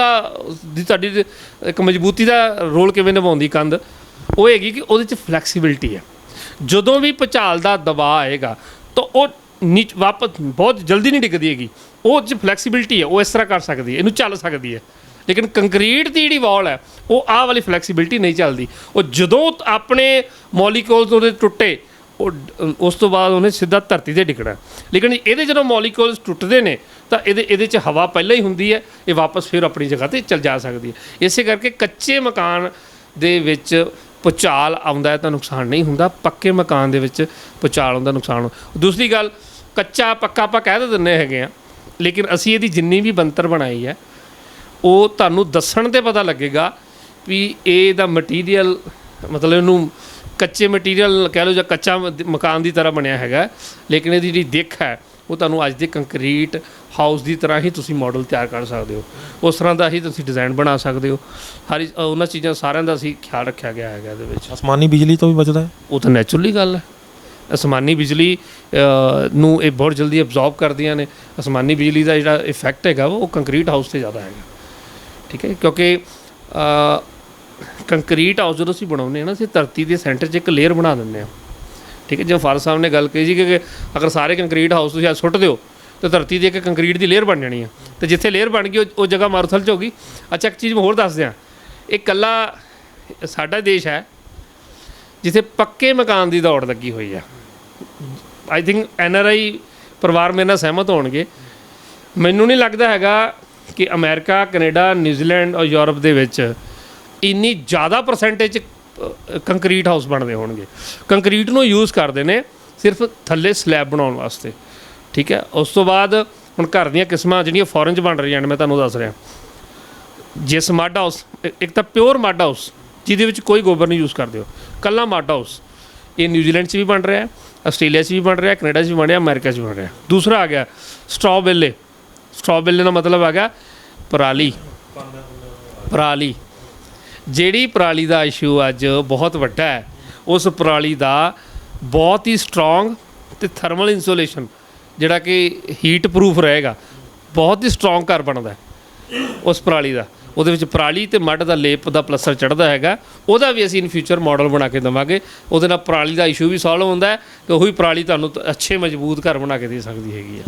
ਦੀ ਤੁਹਾਡੀ ਇੱਕ ਮਜ਼ਬੂਤੀ ਦਾ ਰੋਲ ਕਿਵੇਂ ਨਿਭਾਉਂਦੀ ਕੰਧ, ਉਹ ਹੈਗੀ ਕਿ ਉਹਦੇ 'ਚ ਫਲੈਕਸੀਬਿਲਿਟੀ ਹੈ। ਜਦੋਂ ਵੀ ਭੂਚਾਲ ਦਾ ਦਬਾਅ ਆਏਗਾ ਤਾਂ ਉਹ ਵਾਪਸ ਬਹੁਤ ਜਲਦੀ ਨਹੀਂ ਡਿੱਗਦੀ ਹੈਗੀ, ਉਹ 'ਚ ਫਲੈਕਸੀਬਿਲਿਟੀ ਹੈ, ਉਹ ਇਸ ਤਰ੍ਹਾਂ ਕਰ ਸਕਦੀ ਹੈ, ਇਹਨੂੰ ਚੱਲ ਸਕਦੀ ਹੈ। ਲੇਕਿਨ ਕੰਕਰੀਟ ਦੀ ਜਿਹੜੀ ਵਾਲ ਹੈ ਉਹ ਆਹ ਵਾਲੀ ਫਲੈਕਸੀਬਿਲਿਟੀ ਨਹੀਂ ਚੱਲਦੀ। ਉਹ ਜਦੋਂ ਆਪਣੇ ਮੋਲੀਕੂਲਸ ਉਹਦੇ ਟੁੱਟੇ, ਉਹ ਉਸ ਤੋਂ ਬਾਅਦ ਉਹਨੇ ਸਿੱਧਾ ਧਰਤੀ 'ਤੇ ਡਿੱਗਣਾ। ਲੇਕਿਨ ਇਹਦੇ ਜਦੋਂ ਮੋਲੀਕੂਲਸ ਟੁੱਟਦੇ ਨੇ ਤਾਂ ਇਹਦੇ 'ਚ ਹਵਾ ਪਹਿਲਾਂ ਹੀ ਹੁੰਦੀ ਹੈ, ਇਹ ਵਾਪਸ ਫਿਰ ਆਪਣੀ ਜਗ੍ਹਾ 'ਤੇ ਚੱਲ ਜਾ ਸਕਦੀ ਹੈ। ਇਸੇ ਕਰਕੇ ਕੱਚੇ ਮਕਾਨ ਦੇ ਵਿੱਚ ਭੂਚਾਲ ਆਉਂਦਾ ਹੈ ਤਾਂ ਨੁਕਸਾਨ ਨਹੀਂ ਹੁੰਦਾ, ਪੱਕੇ ਮਕਾਨ ਦੇ ਵਿੱਚ ਭੂਚਾਲ ਆਉਂਦਾ ਨੁਕਸਾਨ। ਦੂਸਰੀ ਗੱਲ, ਕੱਚਾ ਪੱਕਾ ਆਪਾਂ ਕਹਿ ਤਾਂ ਦਿੰਦੇ ਹੈਗੇ ਆ, ਲੇਕਿਨ ਅਸੀਂ ਇਹਦੀ ਜਿੰਨੀ ਵੀ ਬਣਤਰ ਬਣਾਈ ਹੈ ਉਹ ਤੁਹਾਨੂੰ ਦੱਸਣ 'ਤੇ ਪਤਾ ਲੱਗੇਗਾ ਵੀ ਇਹਦਾ ਮਟੀਰੀਅਲ, ਮਤਲਬ ਇਹਨੂੰ ਕੱਚੇ ਮਟੀਰੀਅਲ ਕਹਿ ਲਓ ਜਾਂ ਕੱਚਾ ਮਕਾਨ ਦੀ ਤਰ੍ਹਾਂ ਬਣਿਆ ਹੈਗਾ, ਲੇਕਿਨ ਇਹਦੀ ਜਿਹੜੀ ਦਿੱਖ ਹੈ ਉਹ ਤੁਹਾਨੂੰ ਅੱਜ ਦੇ ਕੰਕਰੀਟ ਹਾਊਸ ਦੀ ਤਰ੍ਹਾਂ ਹੀ ਤੁਸੀਂ ਮਾਡਲ ਤਿਆਰ ਕਰ ਸਕਦੇ ਹੋ, ਉਸ ਤਰ੍ਹਾਂ ਦਾ ਹੀ ਤੁਸੀਂ ਡਿਜ਼ਾਈਨ ਬਣਾ ਸਕਦੇ ਹੋ। ਉਹਨਾਂ ਚੀਜ਼ਾਂ ਸਾਰਿਆਂ ਦਾ ਅਸੀਂ ਖਿਆਲ ਰੱਖਿਆ ਗਿਆ ਹੈਗਾ ਇਹਦੇ ਵਿੱਚ। ਅਸਮਾਨੀ ਬਿਜਲੀ ਤੋਂ ਵੀ ਬਚਦਾ ਹੈ, ਉਹ ਤਾਂ ਨੈਚੁਰਲੀ ਗੱਲ ਹੈ। ਅਸਮਾਨੀ ਬਿਜਲੀ ਨੂੰ ਇਹ ਬਹੁਤ ਜਲਦੀ ਅਬਜ਼ੌਰਬ ਕਰਦੀਆਂ ਨੇ। ਅਸਮਾਨੀ ਬਿਜਲੀ ਦਾ ਜਿਹੜਾ ਇਫੈਕਟ ਹੈਗਾ ਉਹ ਕੰਕਰੀਟ ਹਾਊਸ 'ਤੇ ਜ਼ਿਆਦਾ ਹੈਗਾ, ਠੀਕ ਹੈ। ਕਿਉਂਕਿ ਕੰਕਰੀਟ ਹਾਊਸ ਜਦੋਂ ਅਸੀਂ ਬਣਾਉਂਦੇ ਹਾਂ ਨਾ, ਅਸੀਂ ਧਰਤੀ ਦੇ ਸੈਂਟਰ 'ਚ ਇੱਕ ਲੇਅਰ ਬਣਾ ਦਿੰਦੇ ਹਾਂ, ਠੀਕ ਹੈ। ਜਿਵੇਂ ਫਾਦਰ ਸਾਹਿਬ ਨੇ ਗੱਲ ਕਹੀ ਸੀ ਕਿ ਅਗਰ ਸਾਰੇ ਕੰਕਰੀਟ ਹਾਊਸ ਤੁਸੀਂ ਅੱਜ ਸੁੱਟ ਦਿਓ ਤਾਂ ਧਰਤੀ ਦੀ ਇੱਕ ਕੰਕਰੀਟ ਦੀ ਲੇਅਰ ਬਣ ਜਾਣੀ ਹੈ, ਅਤੇ ਜਿੱਥੇ ਲੇਅਰ ਬਣ ਗਈ ਉਹ ਜਗ੍ਹਾ ਮਾਰੂਥਲ 'ਚ ਹੋ ਗਈ। ਅੱਛਾ, ਇੱਕ ਚੀਜ਼ ਮੈਂ ਹੋਰ ਦੱਸ ਦਿਆਂ, ਇਹ ਇਕੱਲਾ ਸਾਡਾ ਦੇਸ਼ ਹੈ ਜਿੱਥੇ ਪੱਕੇ ਮਕਾਨ ਦੀ ਦੌੜ ਲੱਗੀ ਹੋਈ ਹੈ। ਆਈ ਥਿੰਕ NRI ਪਰਿਵਾਰ ਮੇਰੇ ਨਾਲ ਸਹਿਮਤ ਹੋਣਗੇ। ਮੈਨੂੰ ਨਹੀਂ ਲੱਗਦਾ ਹੈਗਾ ਕਿ ਅਮਰੀਕਾ, ਕੈਨੇਡਾ, ਨਿਊਜ਼ੀਲੈਂਡ ਔਰ ਯੂਰਪ ਦੇ ਵਿੱਚ ਇੰਨੀ ਜ਼ਿਆਦਾ ਪਰਸੈਂਟੇਜ ਕੰਕਰੀਟ ਹਾਊਸ ਬਣਦੇ ਹੋਣਗੇ। ਕੰਕਰੀਟ ਨੂੰ ਯੂਜ਼ ਕਰਦੇ ਨੇ ਸਿਰਫ ਥੱਲੇ ਸਲੈਬ ਬਣਾਉਣ ਵਾਸਤੇ, ਠੀਕ ਹੈ। ਉਸ ਤੋਂ ਬਾਅਦ ਹੁਣ ਘਰ ਦੀਆਂ ਕਿਸਮਾਂ ਜਿਹੜੀਆਂ ਫੋਰਨ 'ਚ ਬਣ ਰਹੀਆਂ ਨੇ, ਮੈਂ ਤੁਹਾਨੂੰ ਦੱਸ ਰਿਹਾ। ਜਿਸ ਮੱਡ ਹਾਊਸ, ਇੱਕ ਤਾਂ ਪਿਓਰ ਮੱਡ ਹਾਊਸ ਜਿਹਦੇ ਵਿੱਚ ਕੋਈ ਗੋਬਰ ਨਹੀਂ ਯੂਜ਼ ਕਰਦੇ ਹੋ, ਕੱਲਾ ਮੱਡ ਹਾਊਸ, ਇਹ ਨਿਊਜ਼ੀਲੈਂਡ 'ਚ ਵੀ ਬਣ ਰਿਹਾ, ਆਸਟ੍ਰੇਲੀਆ 'ਚ ਵੀ ਬਣ ਰਿਹਾ, ਕੈਨੇਡਾ 'ਚ ਵੀ ਬਣ ਰਿਹਾ, ਅਮਰੀਕਾ 'ਚ ਵੀ ਬਣ ਰਿਹਾ। ਦੂਸਰਾ ਆ ਗਿਆ ਸਟ੍ਰॉ ਬੇਲੇ। ਸਟ੍ਰॉ ਬੇਲੇ ਦਾ ਮਤਲਬ ਆ ਗਿਆ ਪਰਾਲੀ। ਜਿਹੜੀ ਪਰਾਲੀ ਦਾ ਇਸ਼ੂ ਅੱਜ ਬਹੁਤ ਵੱਡਾ ਹੈ, ਉਸ ਪਰਾਲੀ ਦਾ ਬਹੁਤ ਹੀ ਸਟਰੋਂਗ ਅਤੇ ਥਰਮਲ ਇੰਸੂਲੇਸ਼ਨ, ਜਿਹੜਾ ਕਿ ਹੀਟ ਪ੍ਰੂਫ ਰਹੇਗਾ, ਬਹੁਤ ਹੀ ਸਟਰੋਂਗ ਘਰ ਬਣਦਾ ਉਸ ਪਰਾਲੀ ਦਾ। ਉਹਦੇ ਵਿੱਚ ਪਰਾਲੀ ਅਤੇ ਮੱਡ ਦਾ ਲੇਪ ਦਾ ਪਲਸਤਰ ਚੜ੍ਹਦਾ ਹੈਗਾ, ਉਹਦਾ ਵੀ ਅਸੀਂ ਇਨ ਫਿਊਚਰ ਮਾਡਲ ਬਣਾ ਕੇ ਦੇਵਾਂਗੇ। ਉਹਦੇ ਨਾਲ ਪਰਾਲੀ ਦਾ ਇਸ਼ੂ ਵੀ ਸੋਲਵ ਹੁੰਦਾ ਹੈ, ਅਤੇ ਉਹੀ ਪਰਾਲੀ ਤੁਹਾਨੂੰ ਅੱਛੇ ਮਜ਼ਬੂਤ ਘਰ ਬਣਾ ਕੇ ਦੇ ਸਕਦੀ ਹੈਗੀ ਹੈ।